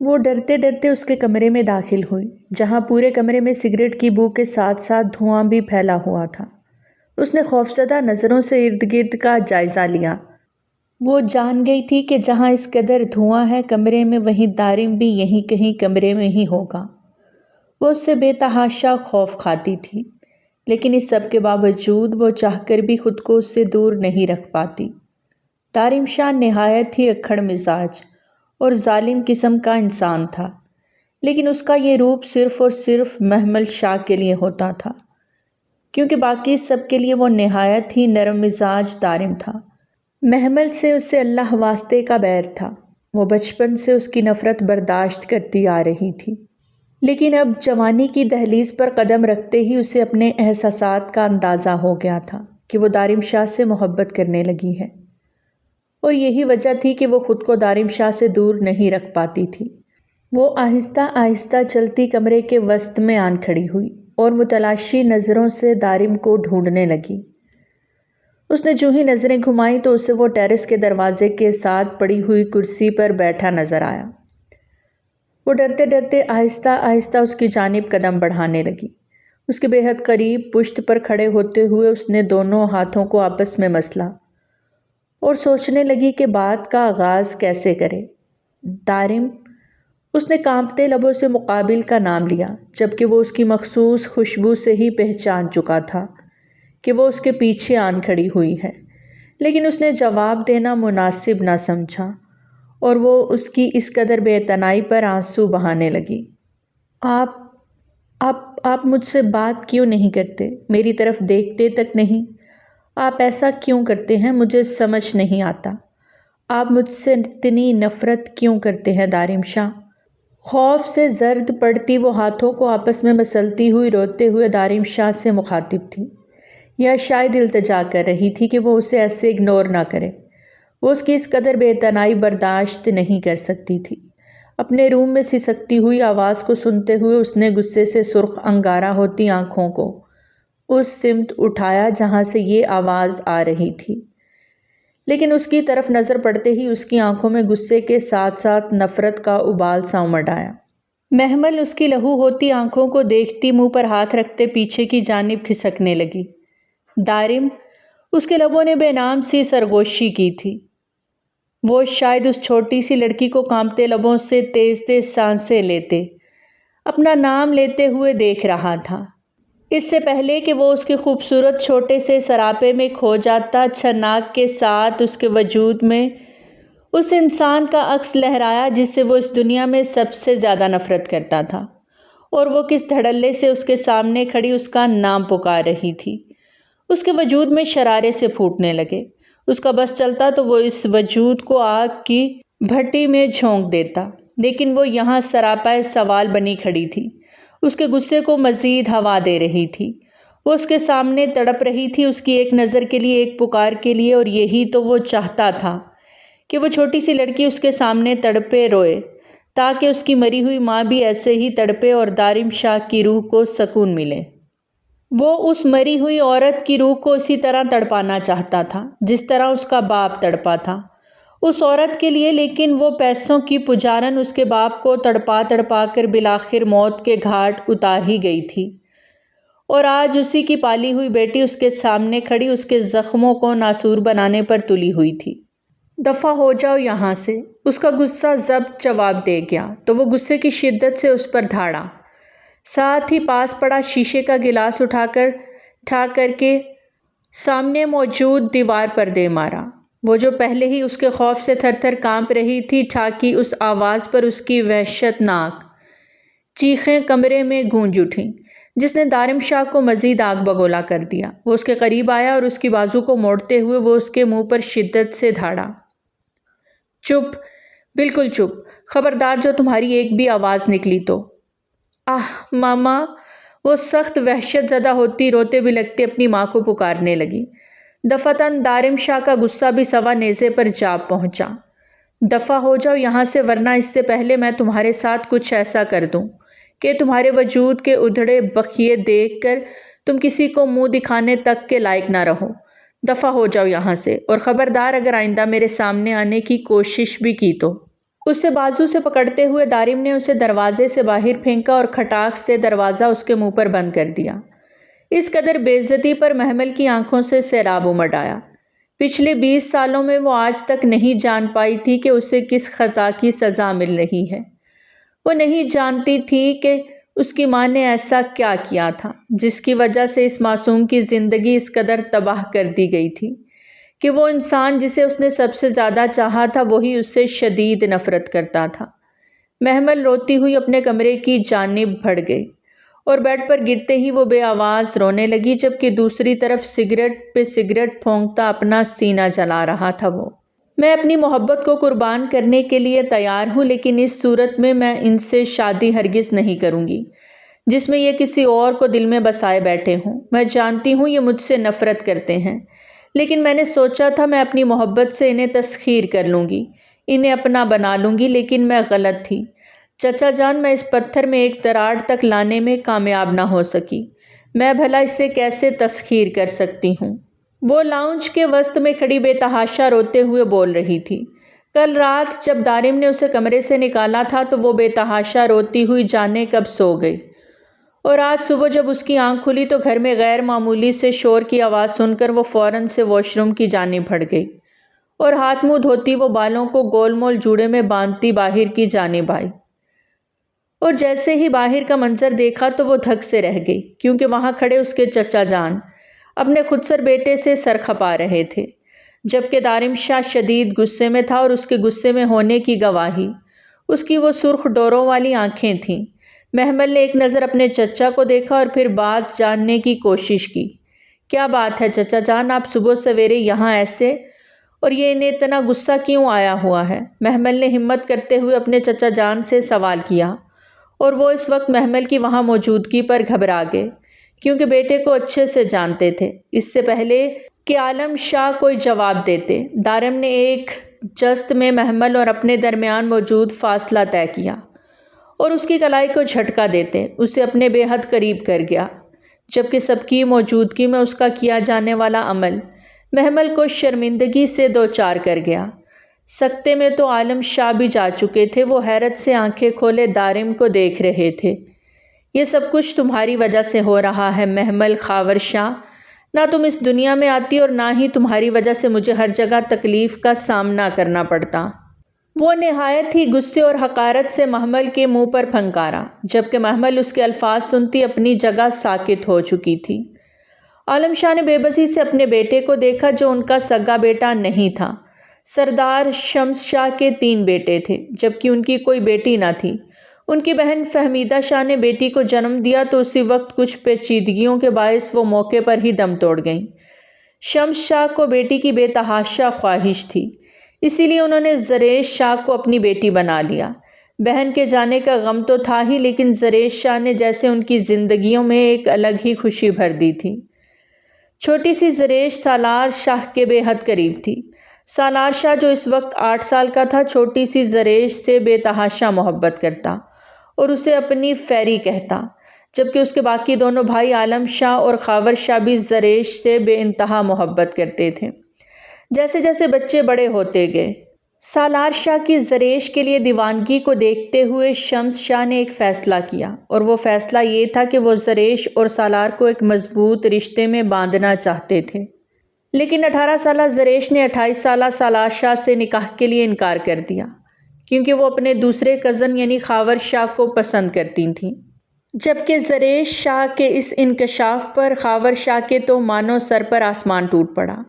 وہ ڈرتے ڈرتے اس کے کمرے میں داخل ہوئی، جہاں پورے کمرے میں سگریٹ کی بو کے ساتھ ساتھ دھواں بھی پھیلا ہوا تھا۔ اس نے خوفزدہ نظروں سے ارد گرد کا جائزہ لیا۔ وہ جان گئی تھی کہ جہاں اس قدر دھواں ہے کمرے میں، وہیں دارم بھی یہیں کہیں کمرے میں ہی ہوگا۔ وہ اس سے بے تحاشا خوف کھاتی تھی، لیکن اس سب کے باوجود وہ چاہ کر بھی خود کو اس سے دور نہیں رکھ پاتی۔ دارم شاہ نہایت ہی اکھڑ مزاج اور ظالم قسم کا انسان تھا، لیکن اس کا یہ روپ صرف اور صرف محمل شاہ کے لیے ہوتا تھا، کیونکہ باقی سب کے لیے وہ نہایت ہی نرم مزاج دارم تھا۔ محمل سے اسے اللہ واسطے کا بیر تھا۔ وہ بچپن سے اس کی نفرت برداشت کرتی آ رہی تھی، لیکن اب جوانی کی دہلیز پر قدم رکھتے ہی اسے اپنے احساسات کا اندازہ ہو گیا تھا کہ وہ دارم شاہ سے محبت کرنے لگی ہے، اور یہی وجہ تھی کہ وہ خود کو دارم شاہ سے دور نہیں رکھ پاتی تھی۔ وہ آہستہ آہستہ چلتی کمرے کے وسط میں آن کھڑی ہوئی اور متلاشی نظروں سے دارم کو ڈھونڈنے لگی۔ اس نے جو ہی نظریں گھمائیں تو اسے وہ ٹیرس کے دروازے کے ساتھ پڑی ہوئی کرسی پر بیٹھا نظر آیا۔ وہ ڈرتے ڈرتے آہستہ آہستہ اس کی جانب قدم بڑھانے لگی۔ اس کے بے حد قریب پشت پر کھڑے ہوتے ہوئے اس نے دونوں ہاتھوں کو آپس میں مسلا اور سوچنے لگی کہ بات کا آغاز کیسے کرے۔ دارم، اس نے کانپتے لبوں سے مقابل کا نام لیا، جبکہ وہ اس کی مخصوص خوشبو سے ہی پہچان چکا تھا کہ وہ اس کے پیچھے آن کھڑی ہوئی ہے، لیکن اس نے جواب دینا مناسب نہ سمجھا اور وہ اس کی اس قدر بے اعتنائی پر آنسو بہانے لگی۔ آپ مجھ سے بات کیوں نہیں کرتے؟ میری طرف دیکھتے تک نہیں؟ آپ ایسا کیوں کرتے ہیں؟ مجھے سمجھ نہیں آتا۔ آپ مجھ سے اتنی نفرت کیوں کرتے ہیں دارم شاہ؟ خوف سے زرد پڑتی وہ ہاتھوں کو آپس میں مسلتی ہوئی روتے ہوئے دارم شاہ سے مخاطب تھی، یا شاید التجا کر رہی تھی کہ وہ اسے ایسے اگنور نہ کرے۔ وہ اس کی اس قدر بے اعتنائی برداشت نہیں کر سکتی تھی۔ اپنے روم میں سسکتی ہوئی آواز کو سنتے ہوئے اس نے غصے سے سرخ انگارہ ہوتی آنکھوں کو اس سمت اٹھایا جہاں سے یہ آواز آ رہی تھی، لیکن اس کی طرف نظر پڑتے ہی اس کی آنکھوں میں غصے کے ساتھ ساتھ نفرت کا ابال سا امڈ آیا۔ محمل اس کی لہو ہوتی آنکھوں کو دیکھتی منہ پر ہاتھ رکھتے پیچھے کی جانب کھسکنے لگی۔ دارم، اس کے لبوں نے بے نام سی سرگوشی کی تھی۔ وہ شاید اس چھوٹی سی لڑکی کو کانپتے لبوں سے تیز تیز سانسیں لیتے، اپنا نام لیتے ہوئے دیکھ رہا تھا۔ اس سے پہلے کہ وہ اس کے خوبصورت چھوٹے سے سراپے میں کھو جاتا، چھناک کے ساتھ اس کے وجود میں اس انسان کا عکس لہرایا جس سے وہ اس دنیا میں سب سے زیادہ نفرت کرتا تھا، اور وہ کس دھڑلے سے اس کے سامنے کھڑی اس کا نام پکار رہی تھی۔ اس کے وجود میں شرارے سے پھوٹنے لگے۔ اس کا بس چلتا تو وہ اس وجود کو آگ کی بھٹی میں جھونک دیتا، لیکن وہ یہاں سراپا سوال بنی کھڑی تھی، اس کے غصے کو مزید ہوا دے رہی تھی۔ وہ اس کے سامنے تڑپ رہی تھی، اس کی ایک نظر کے لیے، ایک پکار کے لیے، اور یہی تو وہ چاہتا تھا کہ وہ چھوٹی سی لڑکی اس کے سامنے تڑپے روئے، تاکہ اس کی مری ہوئی ماں بھی ایسے ہی تڑپے اور دارم شاہ کی روح کو سکون ملے۔ وہ اس مری ہوئی عورت کی روح کو اسی طرح تڑپانا چاہتا تھا جس طرح اس کا باپ تڑپا تھا اس عورت کے لیے، لیکن وہ پیسوں کی پجارن اس کے باپ کو تڑپا تڑپا کر بالآخر موت کے گھاٹ اتار ہی گئی تھی، اور آج اسی کی پالی ہوئی بیٹی اس کے سامنے کھڑی اس کے زخموں کو ناسور بنانے پر تلی ہوئی تھی۔ دفع ہو جاؤ یہاں سے، اس کا غصہ ضبط جواب دے گیا تو وہ غصے کی شدت سے اس پر دھاڑا، ساتھ ہی پاس پڑا شیشے کا گلاس اٹھا کر کے سامنے موجود دیوار پر دے مارا۔ وہ جو پہلے ہی اس کے خوف سے تھر تھر کانپ رہی تھی، ٹھاکی اس آواز پر اس کی وحشت ناک چیخیں کمرے میں گونج اٹھیں، جس نے دارم شاہ کو مزید آگ بگولا کر دیا۔ وہ اس کے قریب آیا اور اس کی بازو کو موڑتے ہوئے وہ اس کے منہ پر شدت سے دھاڑا۔ چپ، بالکل چپ، خبردار جو تمہاری ایک بھی آواز نکلی تو۔ آہ ماما، وہ سخت وحشت زدہ ہوتی روتے بلکتے اپنی ماں کو پکارنے لگی۔ دفعتاً دارم شاہ کا غصہ بھی سوا نیزے پر جا پہنچا۔ دفع ہو جاؤ یہاں سے، ورنہ اس سے پہلے میں تمہارے ساتھ کچھ ایسا کر دوں کہ تمہارے وجود کے ادھڑے بخیے دیکھ کر تم کسی کو منہ دکھانے تک کے لائق نہ رہو۔ دفع ہو جاؤ یہاں سے، اور خبردار اگر آئندہ میرے سامنے آنے کی کوشش بھی کی تو۔ اسے بازو سے پکڑتے ہوئے دارم نے اسے دروازے سے باہر پھینکا اور کھٹاک سے دروازہ اس کے منہ پر بند کر دیا۔ اس قدر بے عزتی پر محمل کی آنکھوں سے سیلاب امڈ آیا۔ پچھلے 20 سالوں میں وہ آج تک نہیں جان پائی تھی کہ اسے کس خطا کی سزا مل رہی ہے۔ وہ نہیں جانتی تھی کہ اس کی ماں نے ایسا کیا کیا تھا جس کی وجہ سے اس معصوم کی زندگی اس قدر تباہ کر دی گئی تھی کہ وہ انسان جسے اس نے سب سے زیادہ چاہا تھا وہی اس سے شدید نفرت کرتا تھا۔ محمل روتی ہوئی اپنے کمرے کی جانب بڑھ گئی اور بیڈ پر گرتے ہی وہ بے آواز رونے لگی، جبکہ دوسری طرف سگریٹ پہ سگریٹ پھونکتا اپنا سینہ جلا رہا تھا۔ وہ میں اپنی محبت کو قربان کرنے کے لیے تیار ہوں، لیکن اس صورت میں ان سے شادی ہرگز نہیں کروں گی جس میں یہ کسی اور کو دل میں بسائے بیٹھے ہوں۔ میں جانتی ہوں یہ مجھ سے نفرت کرتے ہیں، لیکن میں نے سوچا تھا میں اپنی محبت سے انہیں تسخیر کر لوں گی، انہیں اپنا بنا لوں گی، لیکن میں غلط تھی چچا جان۔ میں اس پتھر میں ایک دراڑ تک لانے میں کامیاب نہ ہو سکی، میں بھلا اسے کیسے تسخیر کر سکتی ہوں؟ وہ لاؤنج کے وسط میں کھڑی بے تحاشا روتے ہوئے بول رہی تھی۔ کل رات جب دارم نے اسے کمرے سے نکالا تھا تو وہ بے تحاشا روتی ہوئی جانے کب سو گئی، اور آج صبح جب اس کی آنکھ کھلی تو گھر میں غیر معمولی سے شور کی آواز سن کر وہ فوراً سے واش روم کی جانب بڑھ گئی اور ہاتھ منہ دھوتی وہ بالوں کو گول مول جوڑے میں باندھتی باہر کی جانب آئی، اور جیسے ہی باہر کا منظر دیکھا تو وہ دھک سے رہ گئی، کیونکہ وہاں کھڑے اس کے چچا جان اپنے خودسر بیٹے سے سر کھپا رہے تھے، جبکہ دارم شاہ شدید غصے میں تھا، اور اس کے غصے میں ہونے کی گواہی اس کی وہ سرخ ڈوروں والی آنکھیں تھیں۔ محمل نے ایک نظر اپنے چچا کو دیکھا اور پھر بات جاننے کی کوشش کی۔ کیا بات ہے چچا جان، آپ صبح سویرے یہاں ایسے، اور یہ انہیں اتنا غصہ کیوں آیا ہوا ہے؟ محمل نے ہمت کرتے ہوئے اپنے چچا جان سے سوال کیا، اور وہ اس وقت محمل کی وہاں موجودگی پر گھبرا گئے، کیونکہ بیٹے کو اچھے سے جانتے تھے۔ اس سے پہلے کہ عالم شاہ کوئی جواب دیتے، دارم نے ایک جست میں محمل اور اپنے درمیان موجود فاصلہ طے کیا اور اس کی کلائی کو جھٹکا دیتے اسے اپنے بے حد قریب کر گیا، جبکہ سب کی موجودگی میں اس کا کیا جانے والا عمل محمل کو شرمندگی سے دوچار کر گیا۔ سکتے میں تو عالم شاہ بھی جا چکے تھے، وہ حیرت سے آنکھیں کھولے دارم کو دیکھ رہے تھے۔ یہ سب کچھ تمہاری وجہ سے ہو رہا ہے محمل خاور شاہ، نہ تم اس دنیا میں آتی اور نہ ہی تمہاری وجہ سے مجھے ہر جگہ تکلیف کا سامنا کرنا پڑتا۔ وہ نہایت ہی غصے اور حقارت سے محمل کے منہ پر پھنکارا، جبکہ محمل اس کے الفاظ سنتی اپنی جگہ ساکت ہو چکی تھی۔ عالم شاہ نے بے بسی سے اپنے بیٹے کو دیکھا جو ان کا سگا بیٹا نہیں تھا۔ سردار شمس شاہ کے 3 بیٹے تھے، جبکہ ان کی کوئی بیٹی نہ تھی۔ ان کی بہن فہمیدہ شاہ نے بیٹی کو جنم دیا تو اسی وقت کچھ پیچیدگیوں کے باعث وہ موقع پر ہی دم توڑ گئیں۔ شمس شاہ کو بیٹی کی بے تحاشا خواہش تھی، اسی لیے انہوں نے زریش شاہ کو اپنی بیٹی بنا لیا۔ بہن کے جانے کا غم تو تھا ہی، لیکن زریش شاہ نے جیسے ان کی زندگیوں میں ایک الگ ہی خوشی بھر دی تھی۔ چھوٹی سی زریش سالار شاہ کے بے حد قریب تھی۔ سالار شاہ جو اس وقت 8 سال کا تھا چھوٹی سی زریش سے بے تحاشا محبت کرتا اور اسے اپنی فیری کہتا، جبکہ اس کے باقی دونوں بھائی عالم شاہ اور خاور شاہ بھی زریش سے بے انتہا محبت کرتے تھے۔ جیسے جیسے بچے بڑے ہوتے گئے، سالار شاہ کی زریش کے لیے دیوانگی کو دیکھتے ہوئے شمس شاہ نے ایک فیصلہ کیا، اور وہ فیصلہ یہ تھا کہ وہ زریش اور سالار کو ایک مضبوط رشتے میں باندھنا چاہتے تھے۔ لیکن 18 سالہ زریش نے 28 سالہ سالار شاہ سے نکاح کے لیے انکار کر دیا، کیونکہ وہ اپنے دوسرے کزن یعنی خاور شاہ کو پسند کرتی تھیں۔ جبکہ زریش شاہ کے اس انکشاف پر خاور شاہ کے تو مانو سر پر آسمان ٹوٹ پڑا۔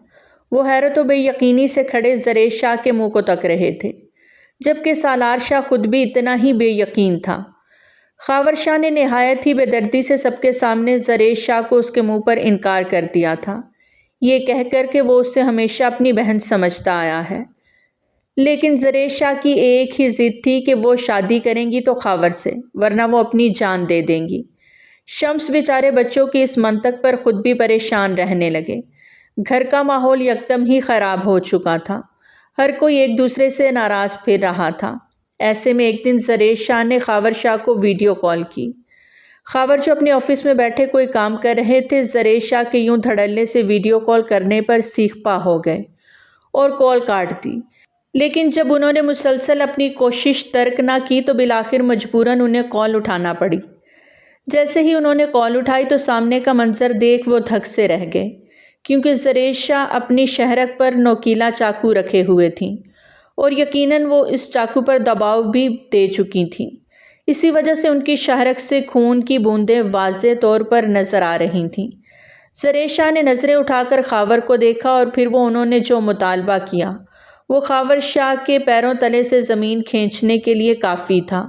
وہ حیرت و بے یقینی سے کھڑے زریش شاہ کے منہ کو تک رہے تھے، جبکہ سالار شاہ خود بھی اتنا ہی بے یقین تھا۔ خاور شاہ نے نہایت ہی بے دردی سے سب کے سامنے زریش شاہ کو اس کے منہ پر انکار کر دیا تھا، یہ کہہ کر کہ وہ اسے ہمیشہ اپنی بہن سمجھتا آیا ہے۔ لیکن زریش شاہ کی ایک ہی ضد تھی کہ وہ شادی کریں گی تو خاور سے، ورنہ وہ اپنی جان دے دیں گی۔ شمس بیچارے بچوں کی اس منطق پر خود بھی پریشان رہنے لگے۔ گھر کا ماحول یکدم ہی خراب ہو چکا تھا، ہر کوئی ایک دوسرے سے ناراض پھر رہا تھا۔ ایسے میں ایک دن زریش شاہ نے خاور شاہ کو ویڈیو کال کی۔ خاور جو اپنے آفس میں بیٹھے کوئی کام کر رہے تھے، زریش شاہ کے یوں دھڑلے سے ویڈیو کال کرنے پر سیخ پا ہو گئے اور کال کاٹ دی۔ لیکن جب انہوں نے مسلسل اپنی کوشش ترک نہ کی تو بالآخر مجبوراً انہیں کال اٹھانا پڑی۔ جیسے ہی انہوں نے کال اٹھائی تو سامنے کا منظر دیکھ وہ دھک سے رہ گئے، کیونکہ زریشا اپنی شہرک پر نوکیلا چاقو رکھے ہوئے تھیں اور یقیناً وہ اس چاقو پر دباؤ بھی دے چکی تھیں۔ اسی وجہ سے ان کی شہرک سے خون کی بوندیں واضح طور پر نظر آ رہی تھیں۔ زریشا نے نظریں اٹھا کر خاور کو دیکھا اور پھر وہ انہوں نے جو مطالبہ کیا وہ خاور شاہ کے پیروں تلے سے زمین کھینچنے کے لیے کافی تھا۔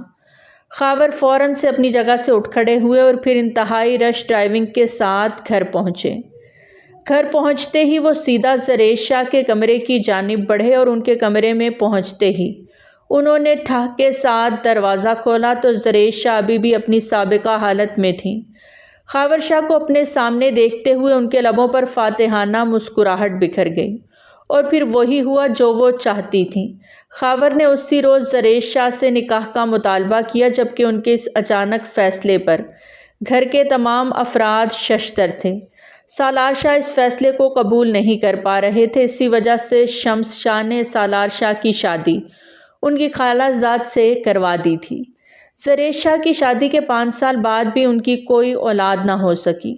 خاور فوراً سے اپنی جگہ سے اٹھ کھڑے ہوئے اور پھر انتہائی رش ڈرائیونگ کے ساتھ گھر پہنچے۔ گھر پہنچتے ہی وہ سیدھا زریشا کے کمرے کی جانب بڑھے اور ان کے کمرے میں پہنچتے ہی انہوں نے ٹھاک کے ساتھ دروازہ کھولا تو زریشا ابھی بھی اپنی سابقہ حالت میں تھیں۔ خاور شاہ کو اپنے سامنے دیکھتے ہوئے ان کے لبوں پر فاتحانہ مسکراہٹ بکھر گئی اور پھر وہی ہوا جو وہ چاہتی تھیں۔ خاور نے اسی روز زریشا سے نکاح کا مطالبہ کیا، جبکہ ان کے اس اچانک فیصلے پر گھر کے تمام افراد ششدر تھے۔ سالار شاہ اس فیصلے کو قبول نہیں کر پا رہے تھے، اسی وجہ سے شمس شاہ نے سالار شاہ کی شادی ان کی خالہ زاد سے کروا دی تھی۔ زریشا کی شادی کے 5 سال بعد بھی ان کی کوئی اولاد نہ ہو سکی،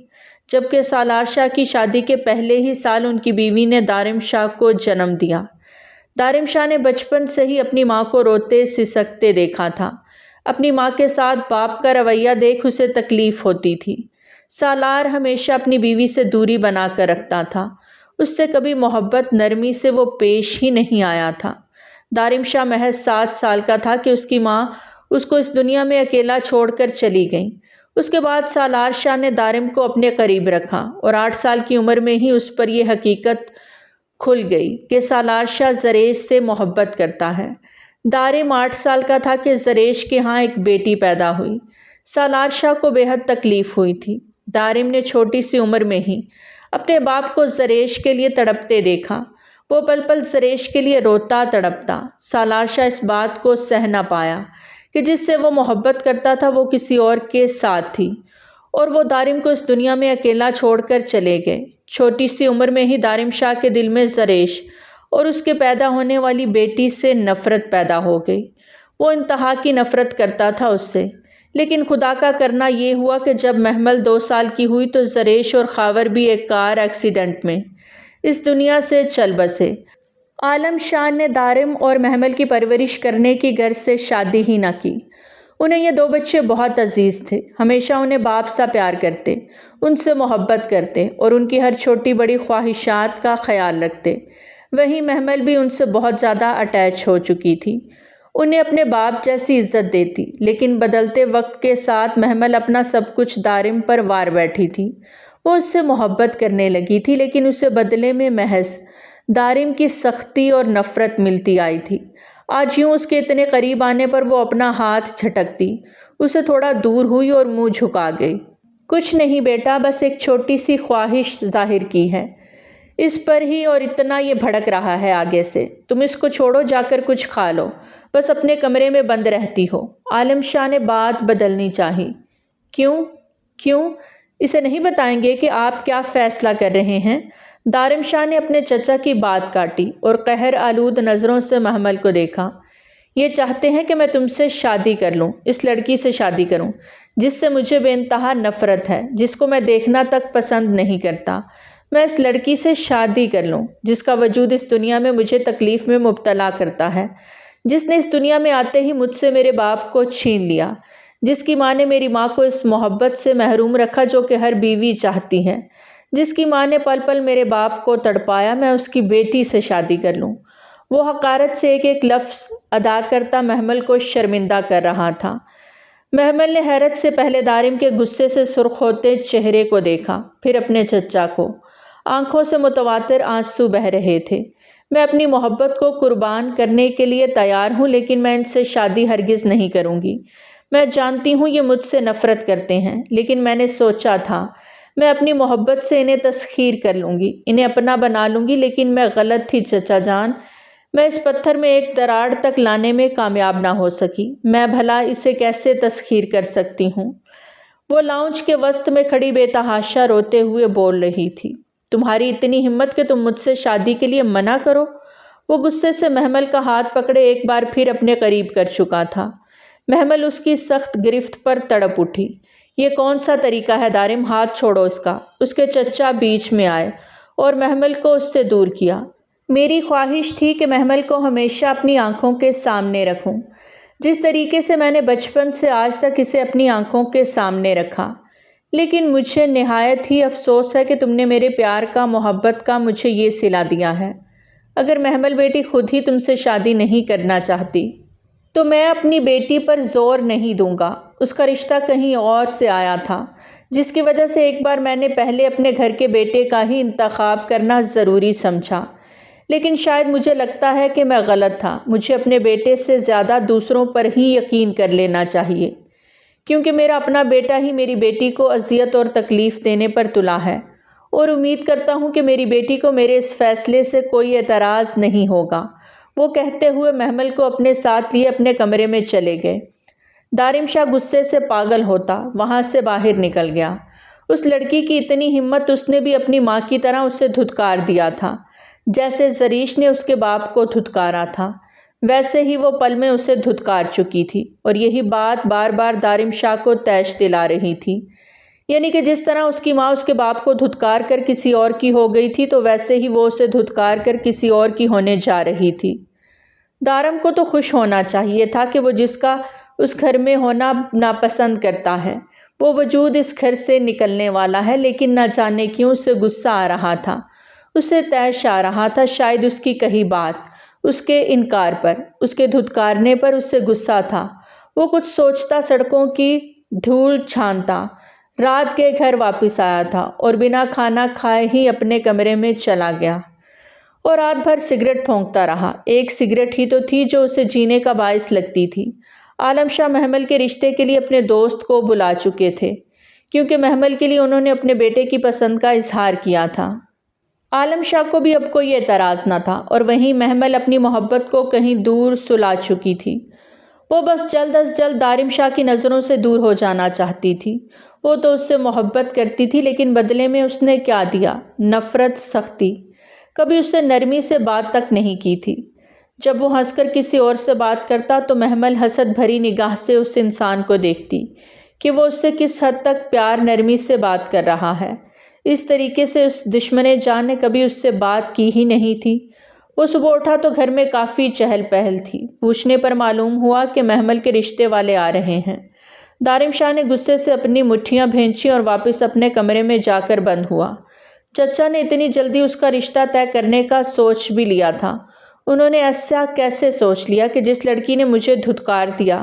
جبکہ سالار شاہ کی شادی کے پہلے ہی سال ان کی بیوی نے دارم شاہ کو جنم دیا۔ دارم شاہ نے بچپن سے ہی اپنی ماں کو روتے سسکتے دیکھا تھا۔ اپنی ماں کے ساتھ باپ کا رویہ دیکھ اسے تکلیف ہوتی تھی۔ سالار ہمیشہ اپنی بیوی سے دوری بنا کر رکھتا تھا، اس سے کبھی محبت نرمی سے وہ پیش ہی نہیں آیا تھا۔ دارم شاہ محض 7 سال کا تھا کہ اس کی ماں اس کو اس دنیا میں اکیلا چھوڑ کر چلی گئیں۔ اس کے بعد سالار شاہ نے دارم کو اپنے قریب رکھا اور 8 سال کی عمر میں ہی اس پر یہ حقیقت کھل گئی کہ سالار شاہ زریش سے محبت کرتا ہے۔ دارم 8 سال کا تھا کہ زریش کے ہاں ایک بیٹی پیدا ہوئی۔ سالار شاہ کو بے حد تکلیف ہوئی تھی۔ دارم نے چھوٹی سی عمر میں ہی اپنے باپ کو زریش کے لیے تڑپتے دیکھا۔ وہ پل پل زریش کے لیے روتا تڑپتا۔ سالار شاہ اس بات کو سہ نہ پایا کہ جس سے وہ محبت کرتا تھا وہ کسی اور کے ساتھ تھی اور وہ دارم کو اس دنیا میں اکیلا چھوڑ کر چلے گئے۔ چھوٹی سی عمر میں ہی دارم شاہ کے دل میں زریش اور اس کے پیدا ہونے والی بیٹی سے نفرت پیدا ہو گئی۔ وہ انتہا کی نفرت کرتا تھا اس سے، لیکن خدا کا کرنا یہ ہوا کہ جب محمل 2 سال کی ہوئی تو زریش اور خاور بھی ایک کار ایکسیڈنٹ میں اس دنیا سے چل بسے۔ عالم شاہ نے دارم اور محمل کی پرورش کرنے کی غرض سے شادی ہی نہ کی۔ انہیں یہ 2 بچے بہت عزیز تھے، ہمیشہ انہیں باپ سا پیار کرتے، ان سے محبت کرتے اور ان کی ہر چھوٹی بڑی خواہشات کا خیال رکھتے۔ وہیں محمل بھی ان سے بہت زیادہ اٹیچ ہو چکی تھی، انہیں اپنے باپ جیسی عزت دیتی، لیکن بدلتے وقت کے ساتھ محمل اپنا سب کچھ دارم پر وار بیٹھی تھی۔ وہ اس سے محبت کرنے لگی تھی، لیکن اسے بدلے میں محض دارم کی سختی اور نفرت ملتی آئی تھی۔ آج یوں اس کے اتنے قریب آنے پر وہ اپنا ہاتھ جھٹکتی، اسے تھوڑا دور ہوئی اور منہ جھکا گئی۔ کچھ نہیں بیٹا، بس ایک چھوٹی سی خواہش ظاہر کی ہے، اس پر ہی اور اتنا یہ بھڑک رہا ہے آگے سے۔ تم اس کو چھوڑو، جا کر کچھ کھا لو، بس اپنے کمرے میں بند رہتی ہو۔ عالم شاہ نے بات بدلنی چاہی۔ کیوں؟ اسے نہیں بتائیں گے کہ آپ کیا فیصلہ کر رہے ہیں؟ دارم شاہ نے اپنے چچا کی بات کاٹی اور قہر آلود نظروں سے محمل کو دیکھا۔ یہ چاہتے ہیں کہ میں تم سے شادی کر لوں، اس لڑکی سے شادی کروں جس سے مجھے بے انتہا نفرت ہے، جس کو میں دیکھنا تک پسند نہیں کرتا۔ میں اس لڑکی سے شادی کر لوں جس کا وجود اس دنیا میں مجھے تکلیف میں مبتلا کرتا ہے، جس نے اس دنیا میں آتے ہی مجھ سے میرے باپ کو چھین لیا، جس کی ماں نے میری ماں کو اس محبت سے محروم رکھا جو کہ ہر بیوی چاہتی ہے، جس کی ماں نے پل پل میرے باپ کو تڑپایا۔ میں اس کی بیٹی سے شادی کر لوں۔ وہ حقارت سے ایک ایک لفظ ادا کرتا محمل کو شرمندہ کر رہا تھا۔ محمل نے حیرت سے پہلے دارم کے غصے سے سرخ ہوتے چہرے کو دیکھا، پھر اپنے چچا کو۔ آنکھوں سے متواتر آنسو بہہ رہے تھے۔ میں اپنی محبت کو قربان کرنے کے لیے تیار ہوں، لیکن میں ان سے شادی ہرگز نہیں کروں گی۔ میں جانتی ہوں یہ مجھ سے نفرت کرتے ہیں، لیکن میں نے سوچا تھا میں اپنی محبت سے انہیں تسخیر کر لوں گی، انہیں اپنا بنا لوں گی، لیکن میں غلط تھی چچا جان۔ میں اس پتھر میں ایک دراڑ تک لانے میں کامیاب نہ ہو سکی، میں بھلا اسے کیسے تسخیر کر سکتی ہوں؟ وہ لاؤنج کے وسط میں کھڑی بے تحاشا روتے ہوئے بول رہی تھی۔ تمہاری اتنی ہمت کہ تم مجھ سے شادی کے لیے منع کرو؟ وہ غصے سے محمل کا ہاتھ پکڑے ایک بار پھر اپنے قریب کر چکا تھا۔ محمل اس کی سخت گرفت پر تڑپ اٹھی۔ یہ کون سا طریقہ ہے دارم، ہاتھ چھوڑو اس کا۔ اس کے چچا بیچ میں آئے اور محمل کو اس سے دور کیا۔ میری خواہش تھی کہ محمل کو ہمیشہ اپنی آنکھوں کے سامنے رکھوں، جس طریقے سے میں نے بچپن سے آج تک اسے اپنی آنکھوں کے سامنے رکھا، لیکن مجھے نہایت ہی افسوس ہے کہ تم نے میرے پیار کا، محبت کا مجھے یہ صلہ دیا ہے۔ اگر محمل بیٹی خود ہی تم سے شادی نہیں کرنا چاہتی تو میں اپنی بیٹی پر زور نہیں دوں گا۔ اس کا رشتہ کہیں اور سے آیا تھا، جس کی وجہ سے ایک بار میں نے پہلے اپنے گھر کے بیٹے کا ہی انتخاب کرنا ضروری سمجھا، لیکن شاید مجھے لگتا ہے کہ میں غلط تھا۔ مجھے اپنے بیٹے سے زیادہ دوسروں پر ہی یقین کر لینا چاہیے، کیونکہ میرا اپنا بیٹا ہی میری بیٹی کو اذیت اور تکلیف دینے پر تلا ہے، اور امید کرتا ہوں کہ میری بیٹی کو میرے اس فیصلے سے کوئی اعتراض نہیں ہوگا۔ وہ کہتے ہوئے محمل کو اپنے ساتھ لیے اپنے کمرے میں چلے گئے۔ دارم شاہ غصے سے پاگل ہوتا وہاں سے باہر نکل گیا۔ اس لڑکی کی اتنی ہمت! اس نے بھی اپنی ماں کی طرح اسے دھتکار دیا تھا، جیسے زریش نے اس کے باپ کو دھتکارا تھا، ویسے ہی وہ پل میں اسے دھتکار چکی تھی، اور یہی بات بار بار دارم شاہ کو طیش دلا رہی تھی۔ یعنی کہ جس طرح اس کی ماں اس کے باپ کو دھتکار کر کسی اور کی ہو گئی تھی، تو ویسے ہی وہ اسے دھتکار کر کسی اور کی ہونے جا رہی تھی۔ دارم کو تو خوش ہونا چاہیے تھا کہ وہ جس کا اس گھر میں ہونا ناپسند کرتا ہے، وہ وجود اس گھر سے نکلنے والا ہے، لیکن نہ جانے کیوں اسے غصہ آ رہا تھا، اسے طیش آ رہا تھا۔ شاید اس کی کہی بات، اس کے انکار پر، اس کے دھتکارنے پر اسے غصہ تھا۔ وہ کچھ سوچتا سڑکوں کی دھول چھانتا رات کے گھر واپس آیا تھا، اور بنا کھانا کھائے ہی اپنے کمرے میں چلا گیا اور رات بھر سگریٹ پھونکتا رہا۔ ایک سگریٹ ہی تو تھی جو اسے جینے کا باعث لگتی تھی۔ عالم شاہ محمل کے رشتے کے لیے اپنے دوست کو بلا چکے تھے، کیونکہ محمل کے لیے انہوں نے اپنے بیٹے کی پسند کا اظہار کیا تھا۔ عالم شاہ کو بھی اب کوئی اعتراض نہ تھا، اور وہیں محمل اپنی محبت کو کہیں دور سلا چکی تھی۔ وہ بس جلد از جلد دارم شاہ کی نظروں سے دور ہو جانا چاہتی تھی۔ وہ تو اس سے محبت کرتی تھی، لیکن بدلے میں اس نے کیا دیا؟ نفرت، سختی۔ کبھی اس سے نرمی سے بات تک نہیں کی تھی۔ جب وہ ہنس کر کسی اور سے بات کرتا تو محمل حسد بھری نگاہ سے اس انسان کو دیکھتی کہ وہ اس سے کس حد تک پیار نرمی سے بات کر رہا ہے۔ اس طریقے سے اس دشمن جان نے کبھی اس سے بات کی ہی نہیں تھی۔ وہ صبح اٹھا تو گھر میں کافی چہل پہل تھی۔ پوچھنے پر معلوم ہوا کہ محمل کے رشتے والے آ رہے ہیں۔ دارم شاہ نے غصے سے اپنی مٹھیاں بھینچی اور واپس اپنے کمرے میں جا کر بند ہوا۔ چچا نے اتنی جلدی اس کا رشتہ طے کرنے کا سوچ بھی لیا تھا۔ انہوں نے ایسا کیسے سوچ لیا کہ جس لڑکی نے مجھے دھتکار دیا،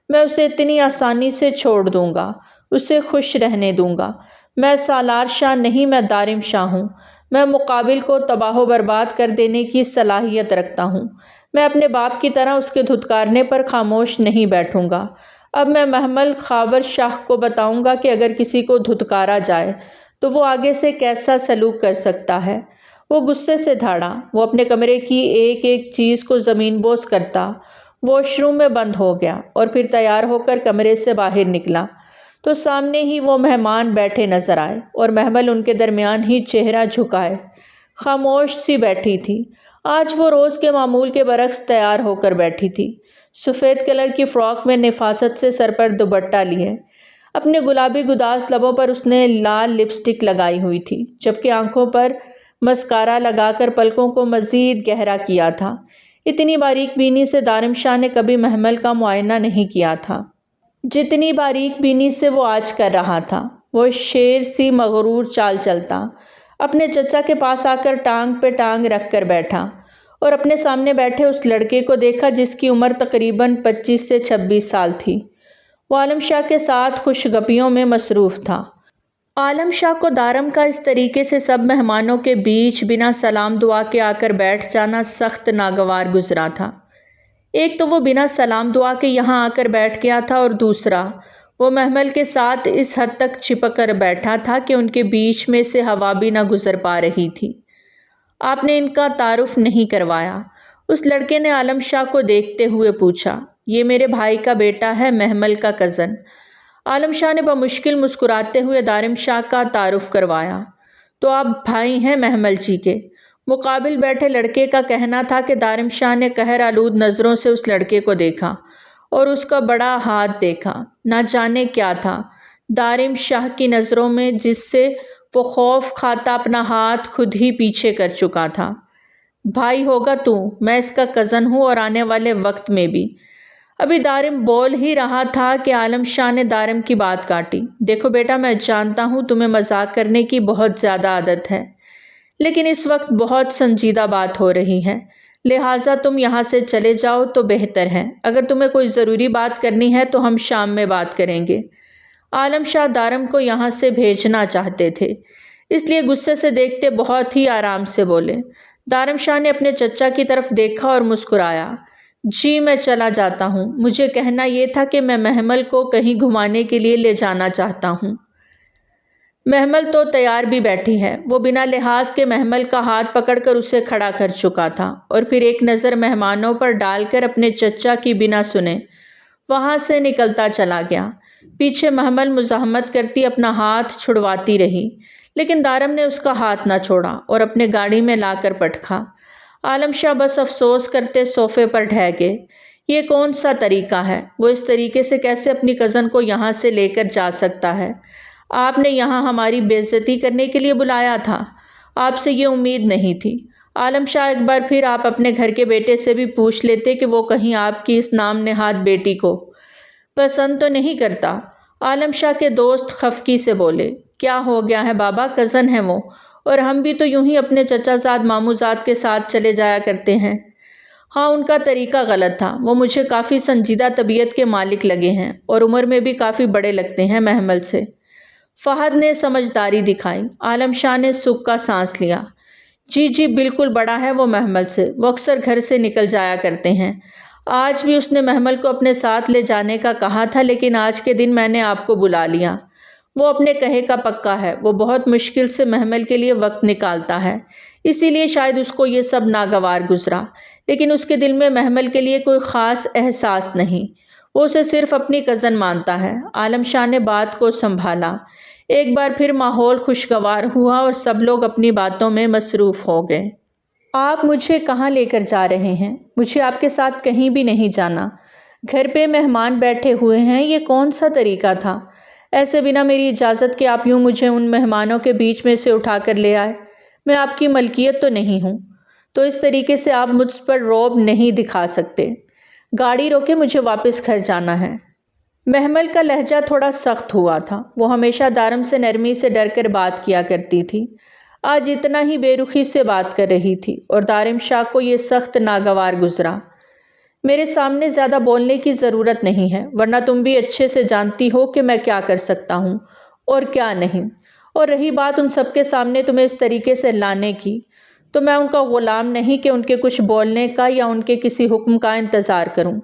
میں اسے اتنی آسانی سے چھوڑ دوں گا، اسے خوش رہنے دوں گا؟ میں سالار شاہ نہیں، میں دارم شاہ ہوں۔ میں مقابل کو تباہ و برباد کر دینے کی صلاحیت رکھتا ہوں۔ میں اپنے باپ کی طرح اس کے دھتکارنے پر خاموش نہیں بیٹھوں گا۔ اب میں محمل خاور شاہ کو بتاؤں گا کہ اگر کسی کو دھتکارا جائے تو وہ آگے سے کیسا سلوک کر سکتا ہے۔ وہ غصے سے دھاڑا۔ وہ اپنے کمرے کی ایک ایک چیز کو زمین بوس کرتا واش روم میں بند ہو گیا، اور پھر تیار ہو کر کمرے سے باہر نکلا تو سامنے ہی وہ مہمان بیٹھے نظر آئے، اور محمل ان کے درمیان ہی چہرہ جھکائے خاموش سی بیٹھی تھی۔ آج وہ روز کے معمول کے برعکس تیار ہو کر بیٹھی تھی، سفید کلر کی فراک میں نفاست سے سر پر دوپٹہ لیے۔ اپنے گلابی گداز لبوں پر اس نے لال لپسٹک لگائی ہوئی تھی، جبکہ آنکھوں پر مسکارا لگا کر پلکوں کو مزید گہرا کیا تھا۔ اتنی باریک بینی سے دارم شاہ نے کبھی محمل کا معائنہ نہیں کیا تھا جتنی باریک بینی سے وہ آج کر رہا تھا۔ وہ شیر سی مغرور چال چلتا اپنے چچا کے پاس آ کر ٹانگ پہ ٹانگ رکھ کر بیٹھا، اور اپنے سامنے بیٹھے اس لڑکے کو دیکھا جس کی عمر تقریباً 25 سے 26 سال تھی۔ وہ عالم شاہ کے ساتھ خوش گپیوں میں مصروف تھا۔ عالم شاہ کو دارم کا اس طریقے سے سب مہمانوں کے بیچ بنا سلام دعا کے آ کر بیٹھ جانا سخت ناگوار گزرا تھا۔ ایک تو وہ بنا سلام دعا کے یہاں آ کر بیٹھ گیا تھا، اور دوسرا وہ محمل کے ساتھ اس حد تک چپک کر بیٹھا تھا کہ ان کے بیچ میں سے ہوا بھی نہ گزر پا رہی تھی۔ آپ نے ان کا تعارف نہیں کروایا؟ اس لڑکے نے عالم شاہ کو دیکھتے ہوئے پوچھا۔ یہ میرے بھائی کا بیٹا ہے، محمل کا کزن۔ عالم شاہ نے بمشکل مسکراتے ہوئے دارم شاہ کا تعارف کروایا۔ تو آپ بھائی ہیں محمل جی کے؟ مقابل بیٹھے لڑکے کا کہنا تھا کہ دارم شاہ نے قہر آلود نظروں سے اس لڑکے کو دیکھا اور اس کا بڑا ہاتھ دیکھا۔ نہ جانے کیا تھا دارم شاہ کی نظروں میں جس سے وہ خوف کھاتا اپنا ہاتھ خود ہی پیچھے کر چکا تھا۔ بھائی ہوگا تو، میں اس کا کزن ہوں اور آنے والے وقت میں بھی۔ ابھی دارم بول ہی رہا تھا کہ عالم شاہ نے دارم کی بات کاٹی۔ دیکھو بیٹا، میں جانتا ہوں تمہیں مذاق کرنے کی بہت زیادہ عادت ہے، لیکن اس وقت بہت سنجیدہ بات ہو رہی ہے، لہٰذا تم یہاں سے چلے جاؤ تو بہتر ہے۔ اگر تمہیں کوئی ضروری بات کرنی ہے تو ہم شام میں بات کریں گے۔ عالم شاہ دارم کو یہاں سے بھیجنا چاہتے تھے، اس لیے غصے سے دیکھتے بہت ہی آرام سے بولے۔ دارم شاہ نے اپنے چچا کی طرف دیکھا اور مسکرایا۔ جی میں چلا جاتا ہوں، مجھے کہنا یہ تھا کہ میں محمل کو کہیں گھمانے کے لیے لے جانا چاہتا ہوں۔ محمل تو تیار بھی بیٹھی ہے۔ وہ بنا لحاظ کے محمل کا ہاتھ پکڑ کر اسے کھڑا کر چکا تھا اور پھر ایک نظر مہمانوں پر ڈال کر اپنے چچا کی بنا سنے وہاں سے نکلتا چلا گیا۔ پیچھے محمل مزاحمت کرتی اپنا ہاتھ چھڑواتی رہی، لیکن دارم نے اس کا ہاتھ نہ چھوڑا اور اپنے گاڑی میں لا کر پٹکا۔ عالم شاہ بس افسوس کرتے صوفے پر ڈھہ گئے۔ یہ کون سا طریقہ ہے؟ وہ اس طریقے سے کیسے اپنی کزن کو یہاں سے لے کر جا سکتا ہے؟ آپ نے یہاں ہماری بے عزتی کرنے کے لیے بلایا تھا، آپ سے یہ امید نہیں تھی۔ عالم شاہ ایک بار پھر آپ اپنے گھر کے بیٹے سے بھی پوچھ لیتے کہ وہ کہیں آپ کی اس نام نہاد بیٹی کو پسند تو نہیں کرتا۔ عالم شاہ کے دوست خفگی سے بولے۔ کیا ہو گیا ہے بابا، کزن ہیں وہ، اور ہم بھی تو یوں ہی اپنے چچا زاد ماموں زاد کے ساتھ چلے جایا کرتے ہیں۔ ہاں ان کا طریقہ غلط تھا، وہ مجھے کافی سنجیدہ طبیعت کے مالک لگے ہیں اور عمر میں بھی کافی بڑے لگتے ہیں محمل سے۔ فہد نے سمجھداری دکھائی۔ عالم شاہ نے سکھ کا سانس لیا۔ جی جی بالکل بڑا ہے وہ محمل سے، وہ اکثر گھر سے نکل جایا کرتے ہیں۔ آج بھی اس نے محمل کو اپنے ساتھ لے جانے کا کہا تھا، لیکن آج کے دن میں نے آپ کو بلا لیا۔ وہ اپنے کہے کا پکا ہے، وہ بہت مشکل سے محمل کے لیے وقت نکالتا ہے، اسی لیے شاید اس کو یہ سب ناگوار گزرا، لیکن اس کے دل میں محمل کے لیے کوئی خاص احساس نہیں، وہ اسے صرف اپنی کزن مانتا ہے۔ عالم شاہ نے بات کو سنبھالا۔ ایک بار پھر ماحول خوشگوار ہوا اور سب لوگ اپنی باتوں میں مصروف ہو گئے۔ آپ مجھے کہاں لے کر جا رہے ہیں؟ مجھے آپ کے ساتھ کہیں بھی نہیں جانا۔ گھر پہ مہمان بیٹھے ہوئے ہیں، یہ کون سا طریقہ تھا؟ ایسے بنا میری اجازت کے آپ یوں مجھے ان مہمانوں کے بیچ میں سے اٹھا کر لے آئے۔ میں آپ کی ملکیت تو نہیں ہوں، تو اس طریقے سے آپ مجھ پر رعب نہیں دکھا سکتے۔ گاڑی روکے، مجھے واپس گھر جانا ہے۔ محمل کا لہجہ تھوڑا سخت ہوا تھا، وہ ہمیشہ دارم سے نرمی سے ڈر کر بات کیا کرتی تھی، آج اتنا ہی بے رخی سے بات کر رہی تھی اور دارم شاہ کو یہ سخت ناگوار گزرا۔ میرے سامنے زیادہ بولنے کی ضرورت نہیں ہے، ورنہ تم بھی اچھے سے جانتی ہو کہ میں کیا کر سکتا ہوں اور کیا نہیں، اور رہی بات ان سب کے سامنے تمہیں اس طریقے سے لانے کی، تو میں ان کا غلام نہیں کہ ان کے کچھ بولنے کا یا ان کے کسی حکم کا انتظار کروں۔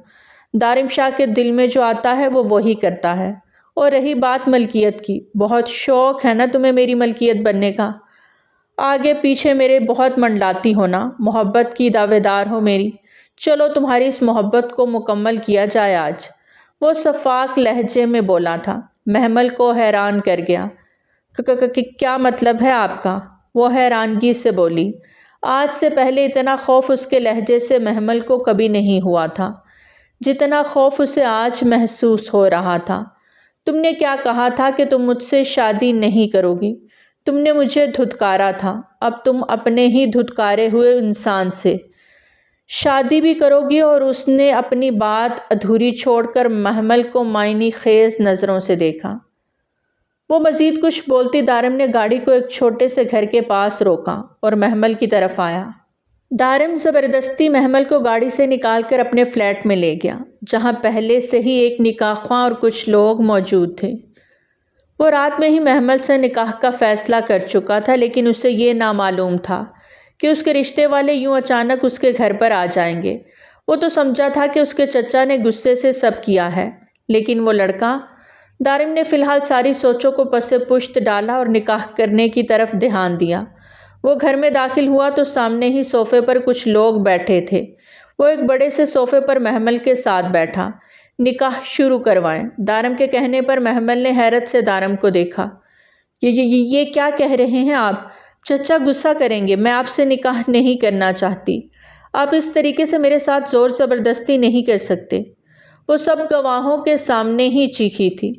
دارم شاہ کے دل میں جو آتا ہے وہ وہی کرتا ہے۔ اور رہی بات ملکیت کی، بہت شوق ہے نا تمہیں میری ملکیت بننے کا؟ آگے پیچھے میرے بہت منڈلاتی ہو نا، محبت کی دعوے دار ہو میری، چلو تمہاری اس محبت کو مکمل کیا جائے آج۔ وہ صفاق لہجے میں بولا تھا۔ محمل کو حیران کر گیا۔ کیا مطلب ہے آپ کا؟ وہ حیرانگی سے بولی۔ آج سے پہلے اتنا خوف اس کے لہجے سے محمل کو کبھی نہیں ہوا تھا جتنا خوف اسے آج محسوس ہو رہا تھا۔ تم نے کیا کہا تھا کہ تم مجھ سے شادی نہیں کرو گی؟ تم نے مجھے دھتکارا تھا، اب تم اپنے ہی دھتکارے ہوئے انسان سے شادی بھی کرو گی؟ اور اس نے اپنی بات ادھوری چھوڑ کر محمل کو معنی خیز نظروں سے دیکھا۔ وہ مزید کچھ بولتی دارم نے گاڑی کو ایک چھوٹے سے گھر کے پاس روکا اور محمل کی طرف آیا۔ دارم زبردستی محمل کو گاڑی سے نکال کر اپنے فلیٹ میں لے گیا، جہاں پہلے سے ہی ایک نکاح خواں اور کچھ لوگ موجود تھے۔ وہ رات میں ہی محمل سے نکاح کا فیصلہ کر چکا تھا، لیکن اسے یہ نامعلوم تھا کہ اس کے رشتے والے یوں اچانک اس کے گھر پر آ جائیں گے۔ وہ تو سمجھا تھا کہ اس کے چچا نے غصے سے سب کیا ہے، لیکن وہ لڑکا۔ دارم نے فی الحال ساری سوچوں کو پس پشت ڈالا اور نکاح کرنے کی طرف دھیان دیا۔ وہ گھر میں داخل ہوا تو سامنے ہی صوفے پر کچھ لوگ بیٹھے تھے۔ وہ ایک بڑے سے صوفے پر محمل کے ساتھ بیٹھا۔ نکاح شروع کروائیں۔ دارم کے کہنے پر محمل نے حیرت سے دارم کو دیکھا۔ یہ کیا کہہ رہے ہیں آپ؟ چچا غصہ کریں گے، میں آپ سے نکاح نہیں کرنا چاہتی۔ آپ اس طریقے سے میرے ساتھ زور زبردستی نہیں کر سکتے۔ وہ سب گواہوں کے سامنے ہی چیخی تھی۔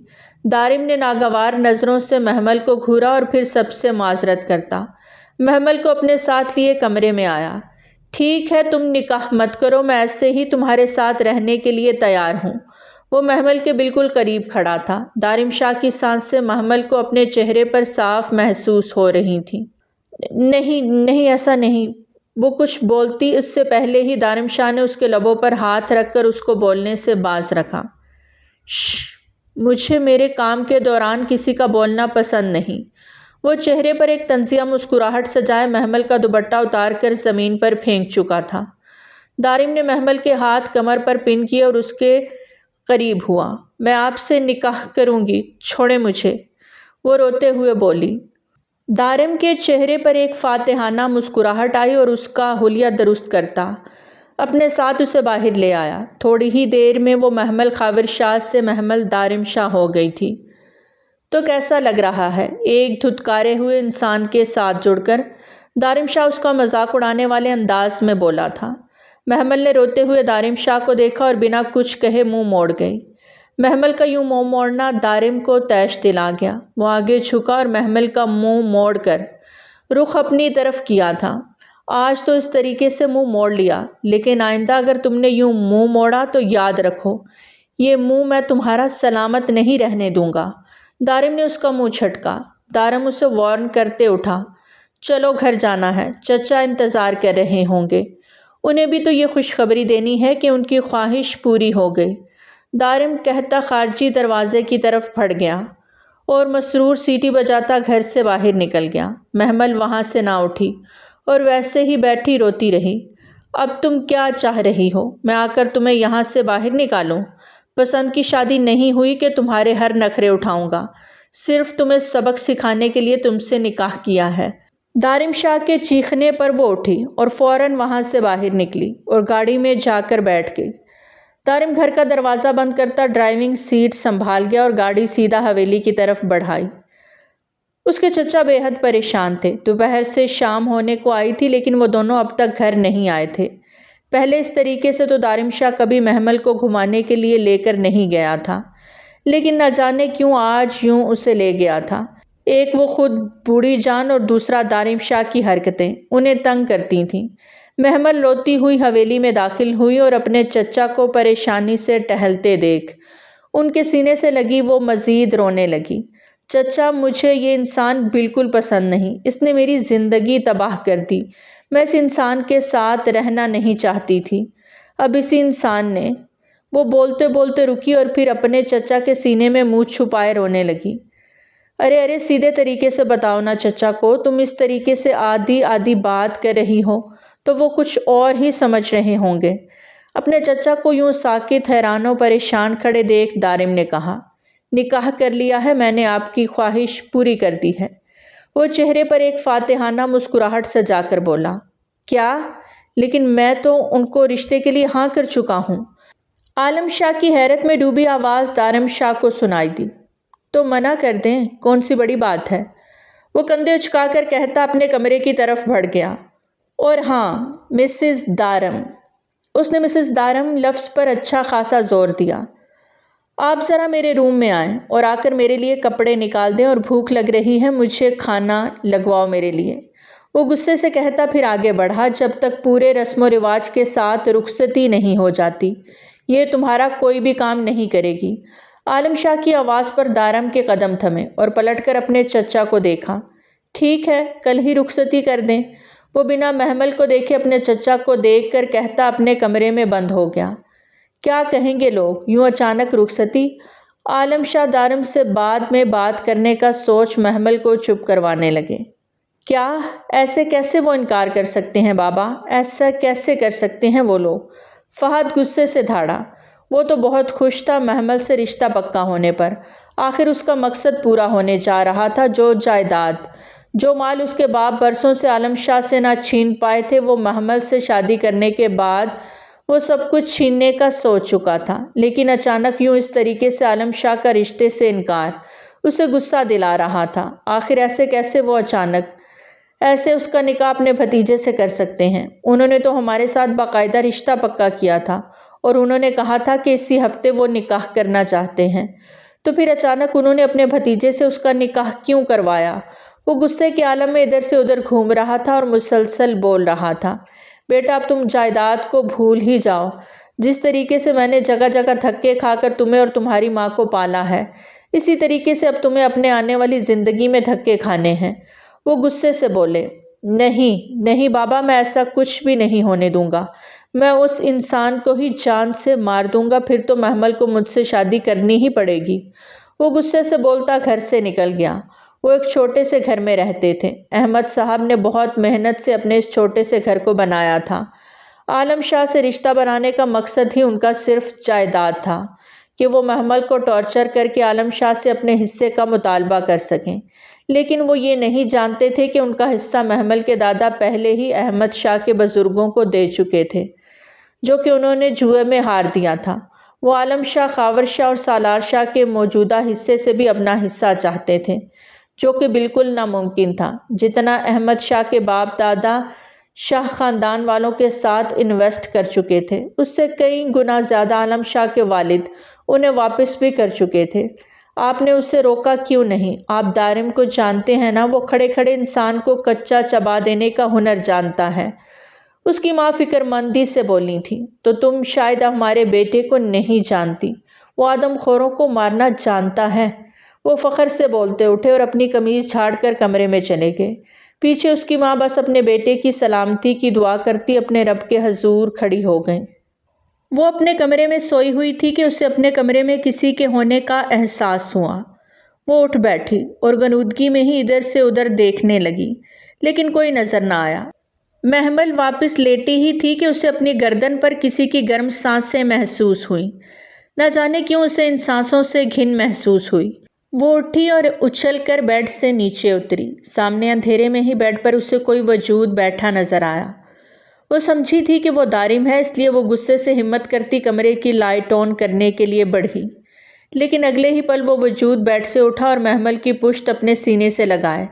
دارم نے ناگوار نظروں سے محمل کو گھورا اور پھر سب سے معذرت کرتا محمل کو اپنے ساتھ لیے کمرے میں آیا۔ ٹھیک ہے، تم نکاح مت کرو، میں ایسے ہی تمہارے ساتھ رہنے کے لیے تیار ہوں۔ وہ محمل کے بالکل قریب کھڑا تھا۔ دارم شاہ کی سانسیں محمل کو اپنے چہرے پر صاف محسوس ہو رہی تھیں۔ نہیں ایسا نہیں۔ وہ کچھ بولتی اس سے پہلے ہی دارم شاہ نے اس کے لبوں پر ہاتھ رکھ کر اس کو بولنے سے باز رکھا۔ مجھے میرے کام کے دوران کسی کا بولنا پسند نہیں۔ وہ چہرے پر ایک طنزیہ مسکراہٹ سجائے محمل کا دوپٹہ اتار کر زمین پر پھینک چکا تھا۔ دارم نے محمل کے ہاتھ کمر پر پن کیے اور اس کے قریب ہوا۔ میں آپ سے نکاح کروں گی، چھوڑیں مجھے، وہ روتے ہوئے بولی۔ دارم کے چہرے پر ایک فاتحانہ مسکراہٹ آئی اور اس کا حلیہ درست کرتا اپنے ساتھ اسے باہر لے آیا۔ تھوڑی ہی دیر میں وہ محمل خاور شاہ سے محمل دارم شاہ ہو گئی تھی۔ تو کیسا لگ رہا ہے؟ ایک دھتکارے ہوئے انسان کے ساتھ جڑ کر دارم شاہ اس کا مذاق اڑانے والے انداز میں بولا تھا۔ محمل نے روتے ہوئے دارم شاہ کو دیکھا اور بنا کچھ کہے منہ موڑ گئی۔ محمل کا یوں منہ موڑنا دارم کو طیش دلا گیا۔ وہ آگے جھکا اور محمل کا منہ موڑ کر رخ اپنی طرف کیا تھا۔ آج تو اس طریقے سے منہ موڑ لیا، لیکن آئندہ اگر تم نے یوں منہ موڑا تو یاد رکھو، یہ منہ میں تمہارا سلامت نہیں رہنے دوں گا۔ دارم نے اس کا منہ جھٹکا۔ دارم اسے وارن کرتے اٹھا۔ چلو گھر جانا ہے، چچا انتظار کر رہے ہوں گے۔ انہیں بھی تو یہ خوشخبری دینی ہے کہ ان کی خواہش پوری ہو گئی۔ دارم کہتا خارجی دروازے کی طرف پھڑ گیا اور مسرور سیٹی بجاتا گھر سے باہر نکل گیا۔ محمل وہاں سے نہ اٹھی اور ویسے ہی بیٹھی روتی رہی۔ اب تم کیا چاہ رہی ہو؟ میں آ کر تمہیں یہاں سے باہر نکالوں؟ پسند کی شادی نہیں ہوئی کہ تمہارے ہر نخرے اٹھاؤں گا۔ صرف تمہیں سبق سکھانے کے لیے تم سے نکاح کیا ہے۔ دارم شاہ کے چیخنے پر وہ اٹھی اور فوراً وہاں سے باہر نکلی اور گاڑی میں جا کر بیٹھ گئی۔ دارم گھر کا دروازہ بند کرتا ڈرائیونگ سیٹ سنبھال گیا اور گاڑی سیدھا حویلی کی طرف بڑھائی۔ اس کے چچا بے حد پریشان تھے۔ دوپہر سے شام ہونے کو آئی تھی لیکن وہ دونوں اب تک گھر نہیں آئے تھے۔ پہلے اس طریقے سے تو دارم شاہ کبھی محمل کو گھمانے کے لیے لے کر نہیں گیا تھا، لیکن نہ جانے کیوں آج یوں اسے لے گیا تھا۔ ایک وہ خود بوڑھی جان اور دوسرا دارم شاہ کی حرکتیں انہیں تنگ کرتی تھیں۔ محمل روتی ہوئی حویلی میں داخل ہوئی اور اپنے چچا کو پریشانی سے ٹہلتے دیکھ ان کے سینے سے لگی وہ مزید رونے لگی۔ چچا، مجھے یہ انسان بالکل پسند نہیں، اس نے میری زندگی تباہ کر دی۔ میں اس انسان کے ساتھ رہنا نہیں چاہتی تھی، اب اسی انسان نے… وہ بولتے بولتے رکی اور پھر اپنے چچا کے سینے میں منہ چھپائے رونے لگی۔ ارے سیدھے طریقے سے بتاؤ نا چچا کو، تم اس طریقے سے آدھی بات کر رہی ہو تو وہ کچھ اور ہی سمجھ رہے ہوں گے۔ اپنے چچا کو یوں ساکت، حیران و پریشان کھڑے دیکھ دارم نے کہا، نکاح کر لیا ہے، میں نے آپ کی خواہش پوری کر دی ہے۔ وہ چہرے پر ایک فاتحانہ مسکراہٹ سجا کر بولا، کیا؟ لیکن میں تو ان کو رشتے کے لیے ہاں کر چکا ہوں۔ عالم شاہ کی حیرت میں ڈوبی آواز دارم شاہ کو سنائی دی۔ تو منع کر دیں، کون سی بڑی بات ہے؟ وہ کندھے اچکا کر کہتا اپنے کمرے کی طرف بڑھ گیا۔ اور ہاں مسز دارم، اس نے مسز دارم لفظ پر اچھا خاصا زور دیا، آپ ذرا میرے روم میں آئیں اور آ کر میرے لیے کپڑے نکال دیں اور بھوک لگ رہی ہے، مجھے کھانا لگواؤ میرے لیے۔ وہ غصے سے کہتا پھر آگے بڑھا، جب تک پورے رسم و رواج کے ساتھ رخصتی نہیں ہو جاتی یہ تمہارا کوئی بھی کام نہیں کرے گی۔ عالم شاہ کی آواز پر دارم کے قدم تھمے اور پلٹ کر اپنے چچا کو دیکھا۔ ٹھیک ہے، کل ہی رخصتی کر دیں۔ وہ بنا محمل کو دیکھے اپنے چچا کو دیکھ کر کہتا اپنے کمرے میں بند ہو گیا۔ کیا کہیں گے لوگ، یوں اچانک رخصتی؟ عالم شاہ دارم سے بعد میں بات کرنے کا سوچ محمل کو چپ کروانے لگے۔ کیا؟ ایسے کیسے وہ انکار کر سکتے ہیں بابا؟ ایسا کیسے کر سکتے ہیں وہ لوگ؟ فہد غصے سے دھاڑا۔ وہ تو بہت خوش تھا محمل سے رشتہ پکا ہونے پر۔ آخر اس کا مقصد پورا ہونے جا رہا تھا۔ جو جائیداد، جو مال اس کے باپ برسوں سے عالم شاہ سے نہ چھین پائے تھے، وہ محمل سے شادی کرنے کے بعد وہ سب کچھ چھیننے کا سوچ چکا تھا۔ لیکن اچانک یوں اس طریقے سے عالم شاہ کا رشتے سے انکار اسے غصہ دلا رہا تھا۔ آخر ایسے کیسے وہ اچانک؟ ایسے اس کا نکاح اپنے بھتیجے سے کر سکتے ہیں؟ انہوں نے تو ہمارے ساتھ باقاعدہ رشتہ پکا کیا تھا اور انہوں نے کہا تھا کہ اسی ہفتے وہ نکاح کرنا چاہتے ہیں، تو پھر اچانک انہوں نے اپنے بھتیجے سے اس کا نکاح کیوں کروایا؟ وہ غصے کے عالم میں ادھر سے ادھر گھوم رہا تھا اور مسلسل بول رہا تھا، بیٹا اب تم جائیداد کو بھول ہی جاؤ۔ جس طریقے سے میں نے جگہ جگہ دھکے کھا کر تمہیں اور تمہاری ماں کو پالا ہے، اسی طریقے سے اب تمہیں اپنے آنے والی زندگی میں دھکے کھانے ہیں۔ وہ غصے سے بولے، نہیں نہیں بابا، میں ایسا کچھ بھی نہیں ہونے دوں گا، میں اس انسان کو ہی جان سے مار دوں گا، پھر تو محمل کو مجھ سے شادی کرنی ہی پڑے گی۔ وہ غصے سے بولتا گھر سے نکل گیا۔ وہ ایک چھوٹے سے گھر میں رہتے تھے۔ احمد صاحب نے بہت محنت سے اپنے اس چھوٹے سے گھر کو بنایا تھا۔ عالم شاہ سے رشتہ بنانے کا مقصد ہی ان کا صرف جائیداد تھا کہ وہ محمل کو ٹارچر کر کے عالم شاہ سے اپنے حصے کا مطالبہ کر سکیں، لیکن وہ یہ نہیں جانتے تھے کہ ان کا حصہ محمل کے دادا پہلے ہی احمد شاہ کے بزرگوں کو دے چکے تھے، جو کہ انہوں نے جوئے میں ہار دیا تھا۔ وہ عالم شاہ، خاور شاہ اور سالار شاہ کے موجودہ حصے سے بھی اپنا حصہ چاہتے تھے، جو کہ بالکل ناممکن تھا۔ جتنا احمد شاہ کے باپ دادا شاہ خاندان والوں کے ساتھ انویسٹ کر چکے تھے، اس سے کئی گنا زیادہ عالم شاہ کے والد انہیں واپس بھی کر چکے تھے۔ آپ نے اسے روکا کیوں نہیں؟ آپ دارم کو جانتے ہیں نا، وہ کھڑے کھڑے انسان کو کچا چبا دینے کا ہنر جانتا ہے۔ اس کی ماں فکر مندی سے بولی تھی، تو تم شاید ہمارے بیٹے کو نہیں جانتی، وہ آدم خوروں کو مارنا جانتا ہے۔ وہ فخر سے بولتے اٹھے اور اپنی قمیض جھاڑ کر کمرے میں چلے گئے۔ پیچھے اس کی ماں بس اپنے بیٹے کی سلامتی کی دعا کرتی اپنے رب کے حضور کھڑی ہو گئیں۔ وہ اپنے کمرے میں سوئی ہوئی تھی کہ اسے اپنے کمرے میں کسی کے ہونے کا احساس ہوا۔ وہ اٹھ بیٹھی اور غنودگی میں ہی ادھر سے ادھر دیکھنے لگی، لیکن کوئی نظر نہ آیا۔ محمل واپس لیٹی ہی تھی کہ اسے اپنی گردن پر کسی کی گرم سانسیں محسوس ہوئیں۔ نہ جانے کیوں اسے ان سانسوں سے گھن محسوس ہوئی۔ وہ اٹھی اور اچھل کر بیڈ سے نیچے اتری۔ سامنے اندھیرے میں ہی بیڈ پر اسے کوئی وجود بیٹھا نظر آیا۔ وہ سمجھی تھی کہ وہ دارم ہے، اس لیے وہ غصے سے ہمت کرتی کمرے کی لائٹ آن کرنے کے لیے بڑھی، لیکن اگلے ہی پل وہ وجود بیڈ سے اٹھا اور محمل کی پشت اپنے سینے سے لگائے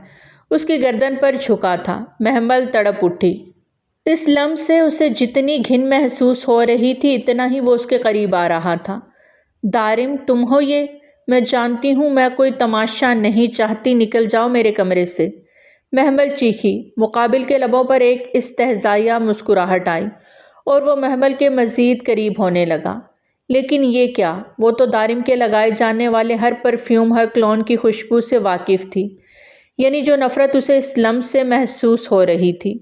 اس کی گردن پر جھکا تھا۔ محمل تڑپ اٹھی۔ اس لمح سے اسے جتنی گھن محسوس ہو رہی تھی، اتنا ہی وہ اس کے قریب آ رہا تھا۔ دارم تم ہو یہ؟ میں جانتی ہوں میں کوئی تماشا نہیں چاہتی، نکل جاؤ میرے کمرے سے۔ محمل چیخی۔ مقابل کے لبوں پر ایک استہزائیہ مسکراہٹ آئی اور وہ محمل کے مزید قریب ہونے لگا۔ لیکن یہ کیا؟ وہ تو دارم کے لگائے جانے والے ہر پرفیوم، ہر کلون کی خوشبو سے واقف تھی، یعنی جو نفرت اسے اس لمح سے محسوس ہو رہی تھی،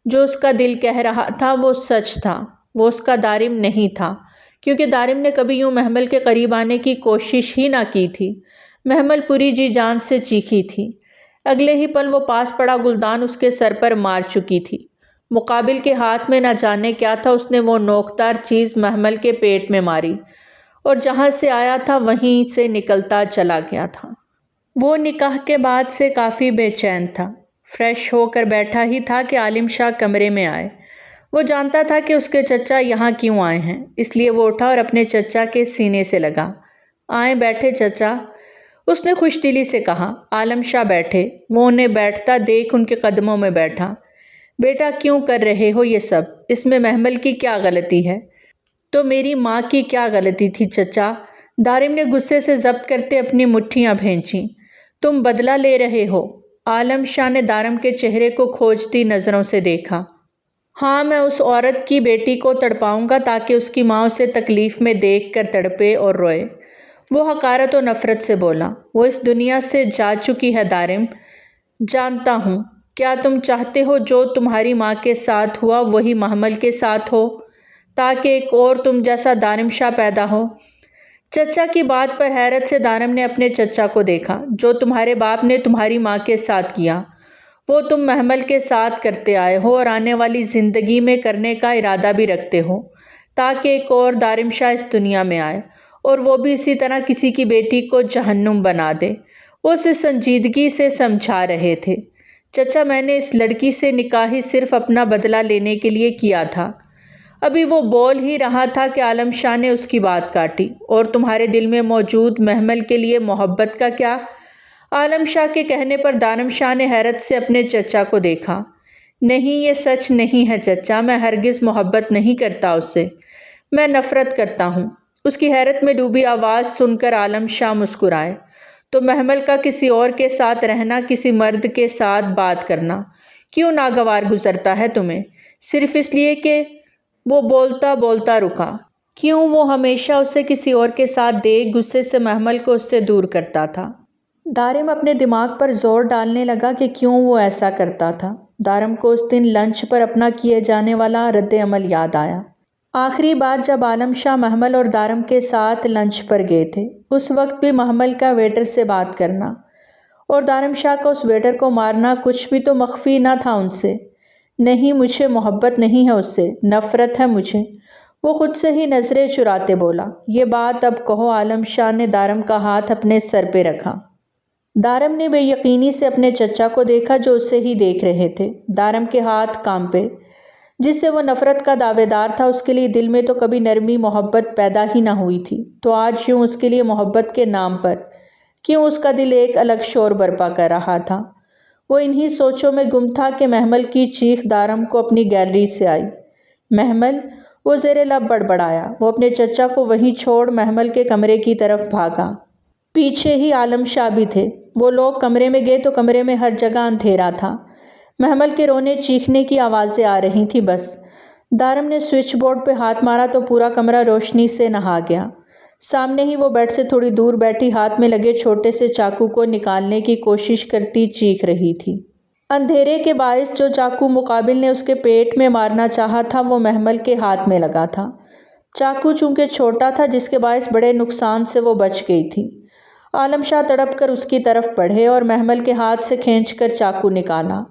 جو اس کا دل کہہ رہا تھا وہ سچ تھا۔ وہ اس کا دارم نہیں تھا، کیونکہ دارم نے کبھی یوں محمل کے قریب آنے کی کوشش ہی نہ کی تھی۔ محمل پوری جی جان سے چیخی تھی۔ اگلے ہی پل وہ پاس پڑا گلدان اس کے سر پر مار چکی تھی۔ مقابل کے ہاتھ میں نہ جانے کیا تھا، اس نے وہ نوکدار چیز محمل کے پیٹ میں ماری اور جہاں سے آیا تھا وہیں سے نکلتا چلا گیا تھا۔ وہ نکاح کے بعد سے کافی بے چین تھا۔ فریش ہو کر بیٹھا ہی تھا کہ عالم شاہ کمرے میں آئے۔ وہ جانتا تھا کہ اس کے چچا یہاں کیوں آئے ہیں، اس لیے وہ اٹھا اور اپنے چچا کے سینے سے لگا۔ آئیں بیٹھے چچا، اس نے خوش دلی سے کہا۔ عالم شاہ بیٹھے۔ وہ انہیں بیٹھتا دیکھ ان کے قدموں میں بیٹھا۔ بیٹا کیوں کر رہے ہو یہ سب؟ اس میں محمل کی کیا غلطی ہے؟ تو میری ماں کی کیا غلطی تھی چچا؟ دارم نے غصے سے ضبط کرتے اپنی مٹھیاں بھینچیں۔ تم بدلہ لے رہے ہو؟ عالم شاہ نے دارم کے چہرے کو کھوجتی نظروں سے دیکھا۔ ہاں، میں اس عورت کی بیٹی کو تڑپاؤں گا تاکہ اس کی ماں اسے تکلیف میں دیکھ کر تڑپے اور روئے۔ وہ حقارت و نفرت سے بولا۔ وہ اس دنیا سے جا چکی ہے دارم، جانتا ہوں۔ کیا تم چاہتے ہو جو تمہاری ماں کے ساتھ ہوا وہی محمل کے ساتھ ہو، تاکہ ایک اور تم جیسا دارم شاہ پیدا ہو؟ چچا کی بات پر حیرت سے دارم نے اپنے چچا کو دیکھا۔ جو تمہارے باپ نے تمہاری ماں کے ساتھ کیا، وہ تم محمل کے ساتھ کرتے آئے ہو اور آنے والی زندگی میں کرنے کا ارادہ بھی رکھتے ہو، تاکہ ایک اور دارم شاہ اس دنیا میں آئے اور وہ بھی اسی طرح کسی کی بیٹی کو جہنم بنا دے۔ وہ اسے سنجیدگی سے سمجھا رہے تھے۔ چچا، میں نے اس لڑکی سے نکاح ہی صرف اپنا بدلہ لینے کے لیے کیا تھا۔ ابھی وہ بول ہی رہا تھا کہ عالم شاہ نے اس کی بات کاٹی۔ اور تمہارے دل میں موجود محمل کے لیے محبت کا کیا؟ عالم شاہ کے کہنے پر دارم شاہ نے حیرت سے اپنے چچا کو دیکھا۔ نہیں، یہ سچ نہیں ہے چچا، میں ہرگز محبت نہیں کرتا اس سے، میں نفرت کرتا ہوں۔ اس کی حیرت میں ڈوبی آواز سن کر عالم شاہ مسکرائے۔ تو محمل کا کسی اور کے ساتھ رہنا، کسی مرد کے ساتھ بات کرنا کیوں ناگوار گزرتا ہے تمہیں؟ صرف اس لیے کہ وہ بولتا بولتا رکا۔ کیوں وہ ہمیشہ اسے کسی اور کے ساتھ دیکھ غصے سے محمل کو اس سے دور کرتا تھا؟ دارم اپنے دماغ پر زور ڈالنے لگا کہ کیوں وہ ایسا کرتا تھا۔ دارم کو اس دن لنچ پر اپنا کیے جانے والا رد عمل یاد آیا۔ آخری بار جب عالم شاہ محمل اور دارم کے ساتھ لنچ پر گئے تھے، اس وقت بھی محمل کا ویٹر سے بات کرنا اور دارم شاہ کا اس ویٹر کو مارنا کچھ بھی تو مخفی نہ تھا ان سے۔ نہیں، مجھے محبت نہیں ہے اس سے، نفرت ہے مجھے، وہ خود سے ہی نظریں چراتے بولا۔ یہ بات اب کہو۔ عالم شاہ نے دارم کا ہاتھ اپنے سر پہ رکھا۔ دارم نے بے یقینی سے اپنے چچا کو دیکھا جو اسے ہی دیکھ رہے تھے۔ دارم کے ہاتھ کانپے۔ جس سے وہ نفرت کا دعوے دار تھا، اس کے لیے دل میں تو کبھی نرمی محبت پیدا ہی نہ ہوئی تھی، تو آج یوں اس کے لیے محبت کے نام پر کیوں اس کا دل ایک الگ شور برپا کر رہا تھا؟ وہ انہی سوچوں میں گم تھا کہ محمل کی چیخ دارم کو اپنی گیلری سے آئی۔ محمل! وہ زیر لب بڑبڑایا۔ وہ اپنے چچا کو وہیں چھوڑ محمل کے کمرے کی طرف بھاگا۔ پیچھے ہی عالم شاہ بھی تھے۔ وہ لوگ کمرے میں گئے تو کمرے میں ہر جگہ اندھیرا تھا۔ محمل کے رونے چیخنے کی آوازیں آ رہی تھیں بس۔ دارم نے سوئچ بورڈ پہ ہاتھ مارا تو پورا کمرہ روشنی سے نہا گیا۔ سامنے ہی وہ بیڈ سے تھوڑی دور بیٹھی ہاتھ میں لگے چھوٹے سے چاقو کو نکالنے کی کوشش کرتی چیخ رہی تھی۔ اندھیرے کے باعث جو چاقو مقابل نے اس کے پیٹ میں مارنا چاہا تھا وہ محمل کے ہاتھ میں لگا تھا۔ چاقو چونکہ چھوٹا تھا جس کے باعث بڑے نقصان سے وہ بچ گئی تھی۔ عالم شاہ تڑپ کر اس کی طرف بڑھے اور محمل کے ہاتھ سے کھینچ کر چاقو نکالا۔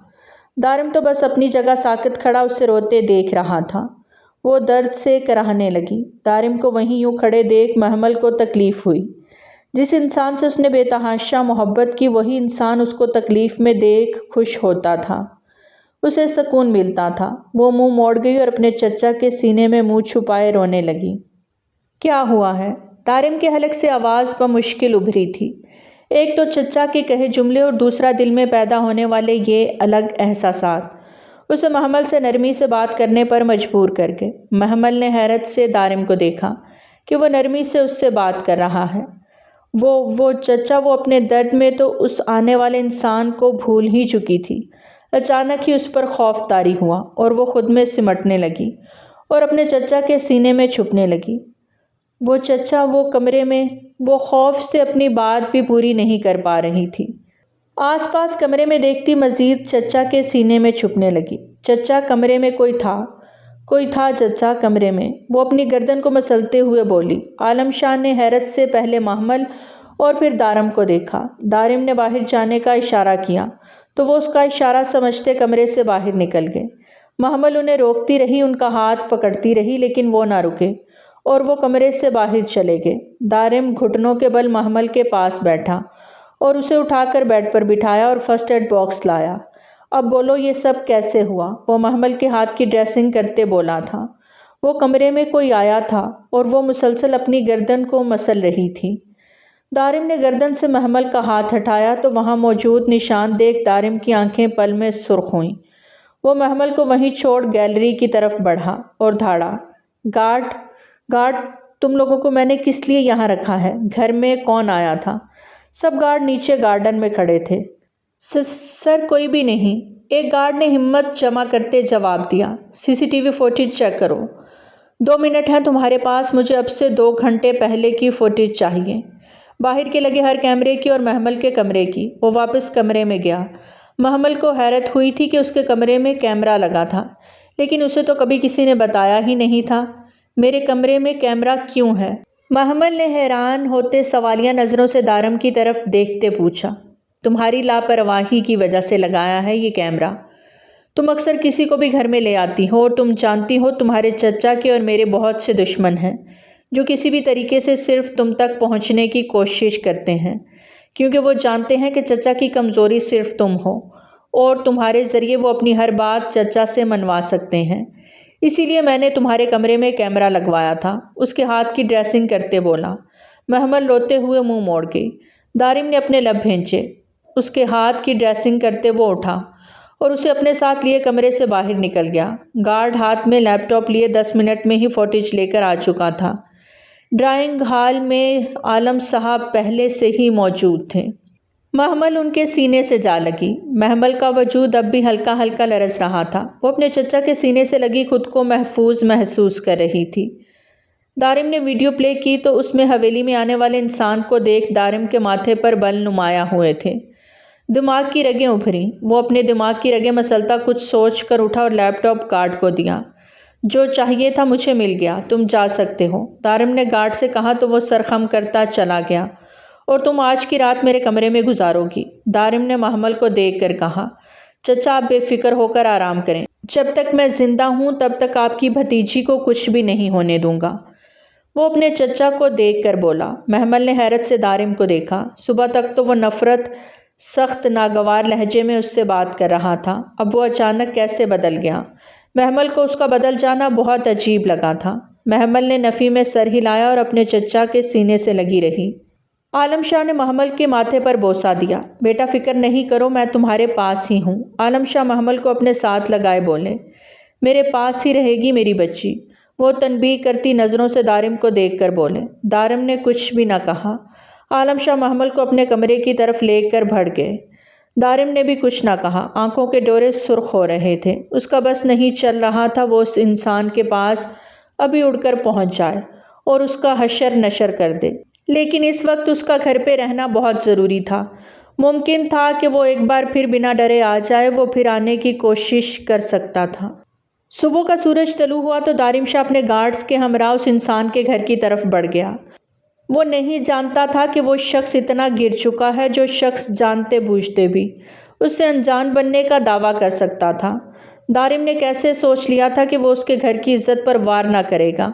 دارم تو بس اپنی جگہ ساکت کھڑا اسے روتے دیکھ رہا تھا۔ وہ درد سے کراہنے لگی۔ دارم کو وہیں یوں کھڑے دیکھ محمل کو تکلیف ہوئی۔ جس انسان سے اس نے بے تحاشا محبت کی وہی انسان اس کو تکلیف میں دیکھ خوش ہوتا تھا، اسے سکون ملتا تھا۔ وہ منہ موڑ گئی اور اپنے چچا کے سینے میں منہ چھپائے رونے لگی۔ کیا ہوا ہے؟ دارم کے حلق سے آواز بمشکل ابھری تھی۔ ایک تو چچا کے کہے جملے اور دوسرا دل میں پیدا ہونے والے یہ الگ احساسات اسے محمل سے نرمی سے بات کرنے پر مجبور کر گئے۔ محمل نے حیرت سے دارم کو دیکھا کہ وہ نرمی سے اس سے بات کر رہا ہے۔ وہ چچا! وہ اپنے درد میں تو اس آنے والے انسان کو بھول ہی چکی تھی۔ اچانک ہی اس پر خوف طاری ہوا اور وہ خود میں سمٹنے لگی اور اپنے چچا کے سینے میں چھپنے لگی۔ وہ چچا! وہ کمرے میں وہ خوف سے اپنی بات بھی پوری نہیں کر پا رہی تھی۔ آس پاس کمرے میں دیکھتی مزید چچا کے سینے میں چھپنے لگی۔ چچا! کمرے میں کوئی تھا چچا کمرے میں، وہ اپنی گردن کو مسلتے ہوئے بولی۔ عالم شاہ نے حیرت سے پہلے محمل اور پھر دارم کو دیکھا۔ دارم نے باہر جانے کا اشارہ کیا تو وہ اس کا اشارہ سمجھتے کمرے سے باہر نکل گئے۔ محمل انہیں روکتی رہی، ان کا ہاتھ پکڑتی رہی لیکن وہ نہ رکے اور وہ کمرے سے باہر چلے گئے۔ دارم گھٹنوں کے بل محمل کے پاس بیٹھا اور اسے اٹھا کر بیڈ پر بٹھایا اور فرسٹ ایڈ باکس لایا۔ اب بولو یہ سب کیسے ہوا؟ وہ محمل کے ہاتھ کی ڈریسنگ کرتے بولا تھا۔ وہ کمرے میں کوئی آیا تھا اور وہ مسلسل اپنی گردن کو مسل رہی تھی۔ دارم نے گردن سے محمل کا ہاتھ ہٹایا تو وہاں موجود نشان دیکھ دارم کی آنکھیں پل میں سرخ ہوئیں۔ وہ محمل کو وہیں چھوڑ گیلری کی طرف بڑھا اور دھاڑا، گارڈ! تم لوگوں کو میں نے کس لیے یہاں رکھا ہے؟ گھر میں کون آیا تھا؟ سب گارڈ نیچے گارڈن میں کھڑے تھے۔ سر کوئی بھی نہیں، ایک گارڈ نے ہمت جمع کرتے جواب دیا۔ CCTV فوٹیج چیک کرو۔ 2 منٹ ہیں تمہارے پاس، مجھے اب سے 2 گھنٹے پہلے کی فوٹیج چاہیے، باہر کے لگے ہر کیمرے کی اور محمل کے کمرے کی۔ وہ واپس کمرے میں گیا۔ محمل کو حیرت ہوئی تھی کہ اس کے کمرے میں کیمرہ لگا تھا، لیکن اسے تو کبھی کسی نے بتایا ہی نہیں تھا۔ میرے کمرے میں کیمرہ کیوں ہے؟ محمل نے حیران ہوتے سوالیہ نظروں سے دارم کی طرف دیکھتے پوچھا۔ تمہاری لاپرواہی کی وجہ سے لگایا ہے یہ کیمرہ۔ تم اکثر کسی کو بھی گھر میں لے آتی ہو اور تم جانتی ہو تمہارے چچا کے اور میرے بہت سے دشمن ہیں جو کسی بھی طریقے سے صرف تم تک پہنچنے کی کوشش کرتے ہیں، کیونکہ وہ جانتے ہیں کہ چچا کی کمزوری صرف تم ہو اور تمہارے ذریعے وہ اپنی ہر بات چچا سے منوا سکتے ہیں۔ اسی لیے میں نے تمہارے کمرے میں کیمرہ لگوایا تھا، اس کے ہاتھ کی ڈریسنگ کرتے بولا۔ محمل روتے ہوئے منہ موڑ گئی۔ دارم نے اپنے لب بھینچے۔ اس کے ہاتھ کی ڈریسنگ کرتے وہ اٹھا اور اسے اپنے ساتھ لیے کمرے سے باہر نکل گیا۔ گارڈ ہاتھ میں لیپ ٹاپ لیے 10 منٹ میں ہی فوٹیج لے کر آ چکا تھا۔ ڈرائنگ ہال میں عالم صاحب پہلے سے ہی موجود تھے۔ محمل ان کے سینے سے جا لگی۔ محمل کا وجود اب بھی ہلکا ہلکا لرز رہا تھا۔ وہ اپنے چچا کے سینے سے لگی خود کو محفوظ محسوس کر رہی تھی۔ دارم نے ویڈیو پلے کی تو اس میں حویلی میں آنے والے انسان کو دیکھ دارم کے ماتھے پر بل نمایاں ہوئے تھے۔ دماغ کی رگیں ابھریں۔ وہ اپنے دماغ کی رگیں مسلتا کچھ سوچ کر اٹھا اور لیپ ٹاپ گارڈ کو دیا۔ جو چاہیے تھا مجھے مل گیا، تم جا سکتے ہو، دارم نے گارڈ سے کہا تو وہ سر خم کرتا چلا گیا۔ اور تم آج کی رات میرے کمرے میں گزارو گی، دارم نے محمل کو دیکھ کر کہا۔ چچا آپ بے فکر ہو کر آرام کریں، جب تک میں زندہ ہوں تب تک آپ کی بھتیجی کو کچھ بھی نہیں ہونے دوں گا، وہ اپنے چچا کو دیکھ کر بولا۔ محمل نے حیرت سے دارم کو دیکھا۔ صبح تک تو وہ نفرت سخت ناگوار لہجے میں اس سے بات کر رہا تھا، اب وہ اچانک کیسے بدل گیا؟ محمل کو اس کا بدل جانا بہت عجیب لگا تھا۔ محمل نے نفی میں سر ہلایا اور اپنے چچا کے سینے سے لگی رہی۔ عالم شاہ نے محمل کے ماتھے پر بوسہ دیا۔ بیٹا فکر نہیں کرو، میں تمہارے پاس ہی ہوں۔ عالم شاہ محمل کو اپنے ساتھ لگائے بولے، میرے پاس ہی رہے گی میری بچی، وہ تنبیہ کرتی نظروں سے دارم کو دیکھ کر بولے۔ دارم نے کچھ بھی نہ کہا۔ عالم شاہ محمل کو اپنے کمرے کی طرف لے کر بڑھ گئے۔ دارم نے بھی کچھ نہ کہا۔ آنکھوں کے ڈورے سرخ ہو رہے تھے۔ اس کا بس نہیں چل رہا تھا وہ اس انسان کے پاس ابھی اڑ کر پہنچ جائے اور اس کا حشر نشر کر دے، لیکن اس وقت اس کا گھر پہ رہنا بہت ضروری تھا۔ ممکن تھا کہ وہ ایک بار پھر بنا ڈرے آ جائے، وہ پھر آنے کی کوشش کر سکتا تھا۔ صبح کا سورج طلوع ہوا تو دارم شاہ اپنے گارڈز کے ہمراہ اس انسان کے گھر کی طرف بڑھ گیا۔ وہ نہیں جانتا تھا کہ وہ شخص اتنا گر چکا ہے، جو شخص جانتے بوجھتے بھی اس سے انجان بننے کا دعویٰ کر سکتا تھا۔ دارم نے کیسے سوچ لیا تھا کہ وہ اس کے گھر کی عزت پر وار نہ کرے گا۔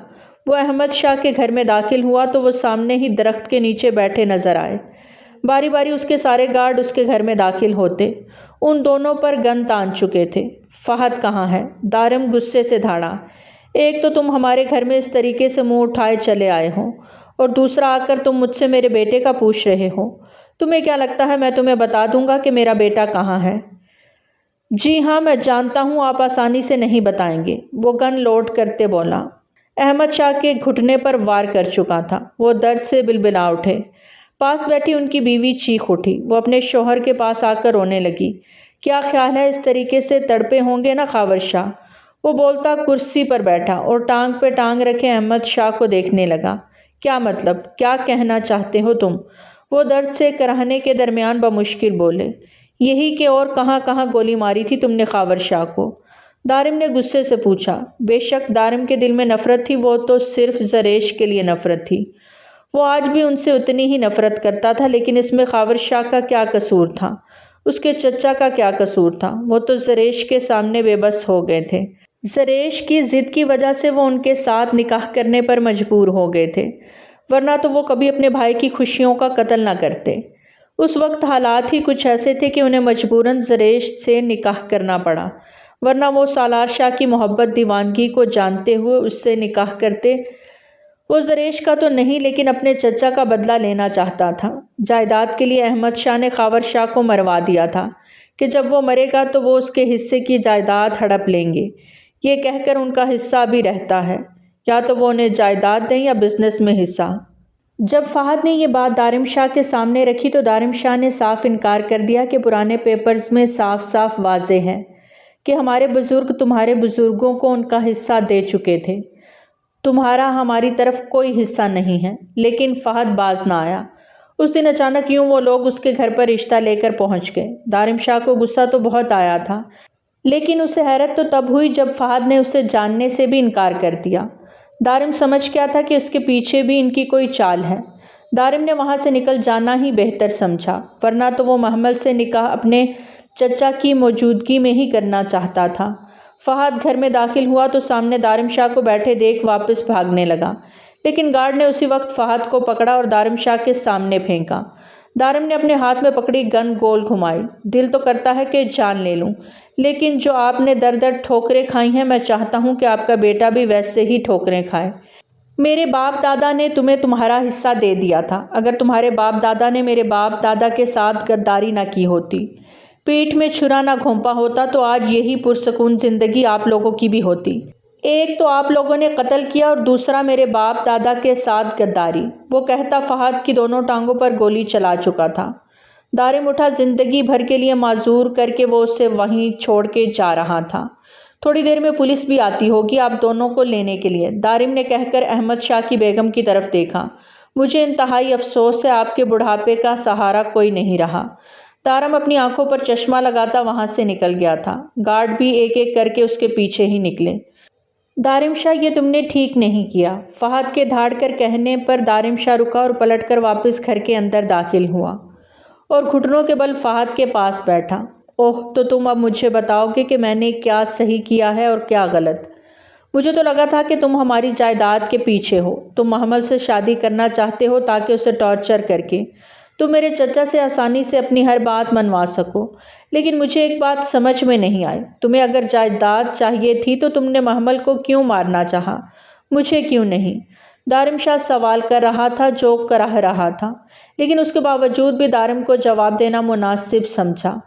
وہ احمد شاہ کے گھر میں داخل ہوا تو وہ سامنے ہی درخت کے نیچے بیٹھے نظر آئے۔ باری باری اس کے سارے گارڈ اس کے گھر میں داخل ہوتے۔ ان دونوں پر گن تان چکے تھے۔ فہد کہاں ہے؟ دارم غصے سے دھاڑا۔ ایک تو تم ہمارے گھر میں اس طریقے سے منہ اٹھائے چلے آئے ہو، اور دوسرا آ کر تم مجھ سے میرے بیٹے کا پوچھ رہے ہو۔ تمہیں کیا لگتا ہے میں تمہیں بتا دوں گا کہ میرا بیٹا کہاں ہے؟ جی ہاں میں جانتا ہوں، آپ آسانی سے نہیں بتائیں گے، وہ گن لوڈ کرتے بولا۔ احمد شاہ کے گھٹنے پر وار کر چکا تھا۔ وہ درد سے بلبلا اٹھے۔ پاس بیٹھی ان کی بیوی چیخ اٹھی۔ وہ اپنے شوہر کے پاس آ کر رونے لگی۔ کیا خیال ہے اس طریقے سے تڑپے ہوں گے نا خاور شاہ؟ وہ بولتا کرسی پر بیٹھا اور ٹانگ پہ ٹانگ رکھے احمد شاہ کو دیکھنے لگا۔ کیا مطلب؟ کیا کہنا چاہتے ہو تم؟ وہ درد سے کراہنے کے درمیان بمشکل بولے۔ یہی کہ اور کہاں کہاں گولی ماری تھی تم نے خاور شاہ کو؟ دارم نے غصے سے پوچھا۔ بے شک دارم کے دل میں نفرت تھی، وہ تو صرف زریش کے لیے نفرت تھی۔ وہ آج بھی ان سے اتنی ہی نفرت کرتا تھا، لیکن اس میں خاور شاہ کا کیا قصور تھا؟ اس کے چچا کا کیا قصور تھا؟ وہ تو زریش کے سامنے بے بس ہو گئے تھے۔ زریش کی ضد کی وجہ سے وہ ان کے ساتھ نکاح کرنے پر مجبور ہو گئے تھے، ورنہ تو وہ کبھی اپنے بھائی کی خوشیوں کا قتل نہ کرتے۔ اس وقت حالات ہی کچھ ایسے تھے کہ انہیں مجبوراً زریش سے نکاح کرنا پڑا، ورنہ وہ سالار شاہ کی محبت دیوانگی کو جانتے ہوئے اس سے نکاح کرتے۔ وہ زریش کا تو نہیں لیکن اپنے چچا کا بدلہ لینا چاہتا تھا۔ جائیداد کے لیے احمد شاہ نے خاور شاہ کو مروا دیا تھا کہ جب وہ مرے گا تو وہ اس کے حصے کی جائیداد ہڑپ لیں گے۔ یہ کہہ کر ان کا حصہ بھی رہتا ہے، یا تو وہ انہیں جائیداد دیں یا بزنس میں حصہ۔ جب فہد نے یہ بات دارم شاہ کے سامنے رکھی تو دارم شاہ نے صاف انکار کر دیا کہ پرانے پیپرز میں صاف صاف واضح ہے کہ ہمارے بزرگ تمہارے بزرگوں کو ان کا حصہ دے چکے تھے، تمہارا ہماری طرف کوئی حصہ نہیں ہے۔ لیکن فہد باز نہ آیا۔ اس دن اچانک یوں وہ لوگ اس کے گھر پر رشتہ لے کر پہنچ گئے۔ دارم شاہ کو غصہ تو بہت آیا تھا، لیکن اسے حیرت تو تب ہوئی جب فہد نے اسے جاننے سے بھی انکار کر دیا۔ دارم سمجھ گیا تھا کہ اس کے پیچھے بھی ان کی کوئی چال ہے۔ دارم نے وہاں سے نکل جانا ہی بہتر سمجھا، ورنہ تو وہ محمل سے نکاح اپنے چچا کی موجودگی میں ہی کرنا چاہتا تھا۔ فہد گھر میں داخل ہوا تو سامنے دارم شاہ کو بیٹھے دیکھ واپس بھاگنے لگا، لیکن گارڈ نے اسی وقت فہد کو پکڑا اور دارم شاہ کے سامنے پھینکا۔ دارم نے اپنے ہاتھ میں پکڑی گن گول گھمائی۔ دل تو کرتا ہے کہ جان لے لوں، لیکن جو آپ نے در در ٹھوکریں کھائی ہیں، میں چاہتا ہوں کہ آپ کا بیٹا بھی ویسے ہی ٹھوکریں کھائے۔ میرے باپ دادا نے تمہیں تمہارا حصہ دے دیا تھا۔ اگر تمہارے باپ دادا نے میرے باپ دادا کے ساتھ غداری نہ کی ہوتی، پیٹھ میں چھرا نہ گھونپا ہوتا تو آج یہی پرسکون زندگی آپ لوگوں کی بھی ہوتی۔ ایک تو آپ لوگوں نے قتل کیا اور دوسرا میرے باپ دادا کے ساتھ غداری۔ وہ کہتا فہد کی دونوں ٹانگوں پر گولی چلا چکا تھا۔ دارم اٹھا، زندگی بھر کے لیے معذور کر کے وہ اسے وہیں چھوڑ کے جا رہا تھا۔ تھوڑی دیر میں پولیس بھی آتی ہوگی آپ دونوں کو لینے کے لیے، دارم نے کہہ کر احمد شاہ کی بیگم کی طرف دیکھا۔ مجھے انتہائی افسوس ہے، آپ کے بڑھاپے کا سہارا کوئی نہیں رہا۔ دارم اپنی آنکھوں پر چشمہ لگاتا وہاں سے نکل گیا تھا۔ گارڈ بھی ایک ایک کر کے اس کے پیچھے ہی نکلے۔ دارم شاہ، یہ تم نے ٹھیک نہیں کیا، فہد کے دھاڑ کر کہنے پر دارم شاہ رکا اور پلٹ کر واپس گھر کے اندر داخل ہوا اور گھٹنوں کے بل فہد کے پاس بیٹھا۔ اوہ، تو تم اب مجھے بتاؤ گے کہ میں نے کیا صحیح کیا ہے اور کیا غلط؟ مجھے تو لگا تھا کہ تم ہماری جائیداد کے پیچھے ہو، تم محمل سے شادی کرنا چاہتے ہو تاکہ اسے ٹارچر کر کے تم میرے چچا سے آسانی سے اپنی ہر بات منوا سکو۔ لیکن مجھے ایک بات سمجھ میں نہیں آئی، تمہیں اگر جائیداد چاہیے تھی تو تم نے محمل کو کیوں مارنا چاہا، مجھے کیوں نہیں؟ دارم شاہ سوال کر رہا تھا، جوک کر رہا تھا، لیکن اس کے باوجود بھی دارم کو جواب دینا مناسب سمجھا۔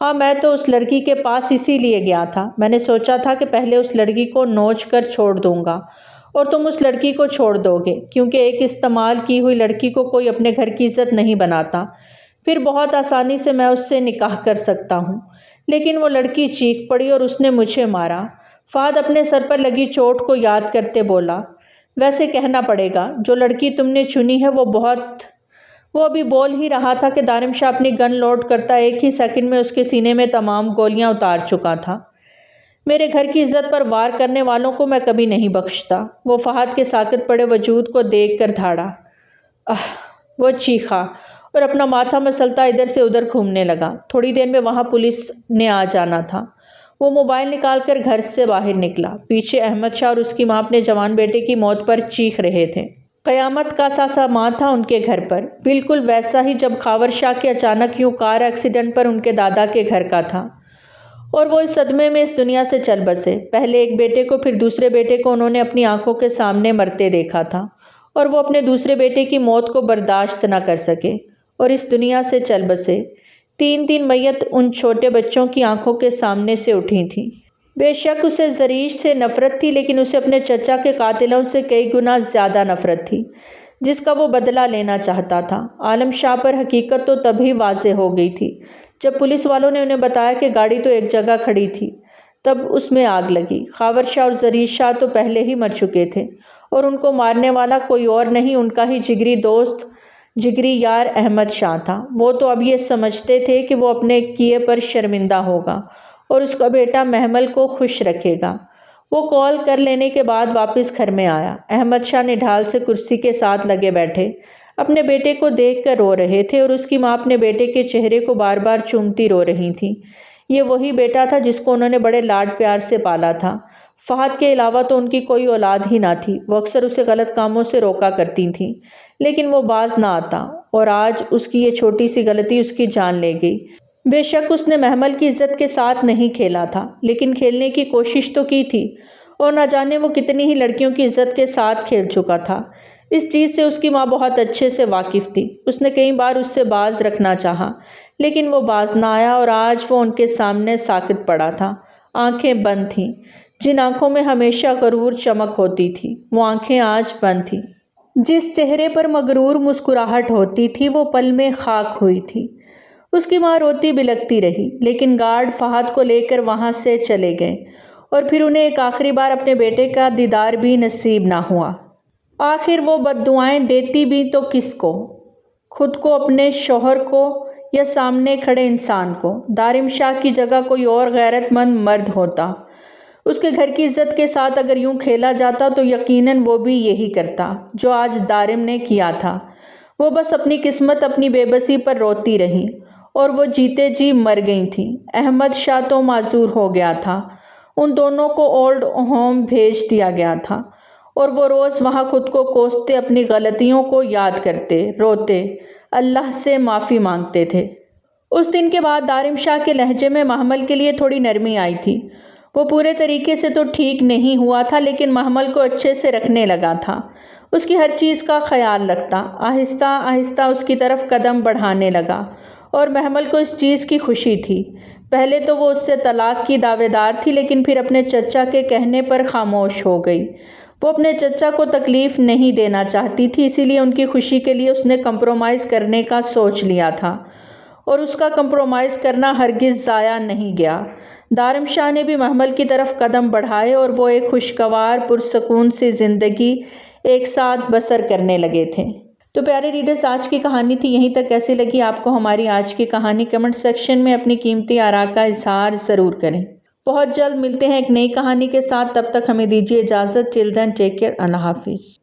ہاں، میں تو اس لڑکی کے پاس اسی لیے گیا تھا، میں نے سوچا تھا کہ پہلے اس لڑکی کو نوچ کر چھوڑ دوں گا اور تم اس لڑکی کو چھوڑ دو گے، کیونکہ ایک استعمال کی ہوئی لڑکی کو کوئی اپنے گھر کی عزت نہیں بناتا، پھر بہت آسانی سے میں اس سے نکاح کر سکتا ہوں۔ لیکن وہ لڑکی چیخ پڑی اور اس نے مجھے مارا۔ فہد اپنے سر پر لگی چوٹ کو یاد کرتے بولا، ویسے کہنا پڑے گا جو لڑکی تم نے چنی ہے وہ ابھی بول ہی رہا تھا کہ دارم شاہ اپنی گن لوڈ کرتا ایک ہی سیکنڈ میں اس کے سینے میں تمام گولیاں اتار چکا تھا۔ میرے گھر کی عزت پر وار کرنے والوں کو میں کبھی نہیں بخشتا۔ وہ فہد کے ساکت پڑے وجود کو دیکھ کر دھاڑا۔ وہ چیخا اور اپنا ماتھا مسلتا ادھر سے ادھر گھومنے لگا۔ تھوڑی دیر میں وہاں پولیس نے آ جانا تھا۔ وہ موبائل نکال کر گھر سے باہر نکلا۔ پیچھے احمد شاہ اور اس کی ماں اپنے جوان بیٹے کی موت پر چیخ رہے تھے۔ قیامت کا سا سما تھا ان کے گھر پر، بالکل ویسا ہی جب خاور شاہ کے اچانک یوں کار ایکسیڈنٹ پر ان کے دادا کے گھر کا تھا، اور وہ اس صدمے میں اس دنیا سے چل بسے۔ پہلے ایک بیٹے کو پھر دوسرے بیٹے کو انہوں نے اپنی آنکھوں کے سامنے مرتے دیکھا تھا، اور وہ اپنے دوسرے بیٹے کی موت کو برداشت نہ کر سکے اور اس دنیا سے چل بسے۔ تین تین میت ان چھوٹے بچوں کی آنکھوں کے سامنے سے اٹھی تھیں۔ بے شک اسے زریش سے نفرت تھی، لیکن اسے اپنے چچا کے قاتلوں سے کئی گنا زیادہ نفرت تھی، جس کا وہ بدلہ لینا چاہتا تھا۔ عالم شاہ پر حقیقت تو تبھی واضح ہو گئی تھی جب پولیس والوں نے انہیں بتایا کہ گاڑی تو ایک جگہ کھڑی تھی، تب اس میں آگ لگی۔ خاور شاہ اور زریش شاہ تو پہلے ہی مر چکے تھے، اور ان کو مارنے والا کوئی اور نہیں، ان کا ہی جگری دوست، جگری یار احمد شاہ تھا۔ وہ تو اب یہ سمجھتے تھے کہ وہ اپنے کیے پر شرمندہ ہوگا اور اس کا بیٹا محمل کو خوش رکھے گا۔ وہ کال کر لینے کے بعد واپس گھر میں آیا۔ احمد شاہ نڈھال سے کرسی کے ساتھ لگے بیٹھے اپنے بیٹے کو دیکھ کر رو رہے تھے، اور اس کی ماں اپنے بیٹے کے چہرے کو بار بار چومتی رو رہی تھیں۔ یہ وہی بیٹا تھا جس کو انہوں نے بڑے لاڈ پیار سے پالا تھا۔ فہد کے علاوہ تو ان کی کوئی اولاد ہی نہ تھی۔ وہ اکثر اسے غلط کاموں سے روکا کرتی تھیں، لیکن وہ باز نہ آتا، اور آج اس کی یہ چھوٹی سی غلطی اس کی جان لے گئی۔ بے شک اس نے محمل کی عزت کے ساتھ نہیں کھیلا تھا، لیکن کھیلنے کی کوشش تو کی تھی، اور نہ جانے وہ کتنی ہی لڑکیوں کی عزت کے ساتھ کھیل چکا تھا۔ اس چیز سے اس کی ماں بہت اچھے سے واقف تھی۔ اس نے کئی بار اس سے باز رکھنا چاہا، لیکن وہ باز نہ آیا، اور آج وہ ان کے سامنے ساکت پڑا تھا۔ آنکھیں بند تھیں، جن آنکھوں میں ہمیشہ غرور چمک ہوتی تھی، وہ آنکھیں آج بند تھیں۔ جس چہرے پر مغرور مسکراہٹ ہوتی تھی، وہ پل میں خاک ہوئی تھی۔ اس کی ماں روتی بلکتی رہی، لیکن گارڈ فہد کو لے کر وہاں سے چلے گئے، اور پھر انہیں ایک آخری بار اپنے بیٹے کا دیدار بھی نصیب نہ ہوا۔ آخر وہ بددعائیں دیتی بھی تو کس کو؟ خود کو، اپنے شوہر کو، یا سامنے کھڑے انسان کو؟ دارم شاہ کی جگہ کوئی اور غیرت مند مرد ہوتا، اس کے گھر کی عزت کے ساتھ اگر یوں کھیلا جاتا تو یقیناً وہ بھی یہی کرتا جو آج دارم نے کیا تھا۔ وہ بس اپنی قسمت، اپنی بے بسی پر روتی رہیں، اور وہ جیتے جی مر گئی تھیں۔ احمد شاہ تو معذور ہو گیا تھا، ان دونوں کو اولڈ ہوم بھیج دیا گیا تھا، اور وہ روز وہاں خود کو کوستے، اپنی غلطیوں کو یاد کرتے، روتے، اللہ سے معافی مانگتے تھے۔ اس دن کے بعد دارم شاہ کے لہجے میں محمل کے لیے تھوڑی نرمی آئی تھی۔ وہ پورے طریقے سے تو ٹھیک نہیں ہوا تھا، لیکن محمل کو اچھے سے رکھنے لگا تھا، اس کی ہر چیز کا خیال رکھتا، آہستہ آہستہ اس کی طرف قدم بڑھانے لگا، اور محمل کو اس چیز کی خوشی تھی۔ پہلے تو وہ اس سے طلاق کی دعوے دار تھی، لیکن پھر اپنے چچا کے کہنے پر خاموش ہو گئی۔ وہ اپنے چچا کو تکلیف نہیں دینا چاہتی تھی، اسی لیے ان کی خوشی کے لیے اس نے کمپرومائز کرنے کا سوچ لیا تھا، اور اس کا کمپرومائز کرنا ہرگز ضائع نہیں گیا۔ دارم شاہ نے بھی محمل کی طرف قدم بڑھائے، اور وہ ایک خوشگوار پرسکون سی زندگی ایک ساتھ بسر کرنے لگے تھے۔ تو پیارے ریڈرز، آج کی کہانی تھی یہیں تک۔ کیسی لگی آپ کو ہماری آج کی کہانی؟ کمنٹ سیکشن میں اپنی قیمتی آراء کا اظہار ضرور کریں۔ بہت جلد ملتے ہیں ایک نئی کہانی کے ساتھ، تب تک ہمیں دیجیے اجازت۔ ٹل دین ٹیک کیئر، اللہ حافظ۔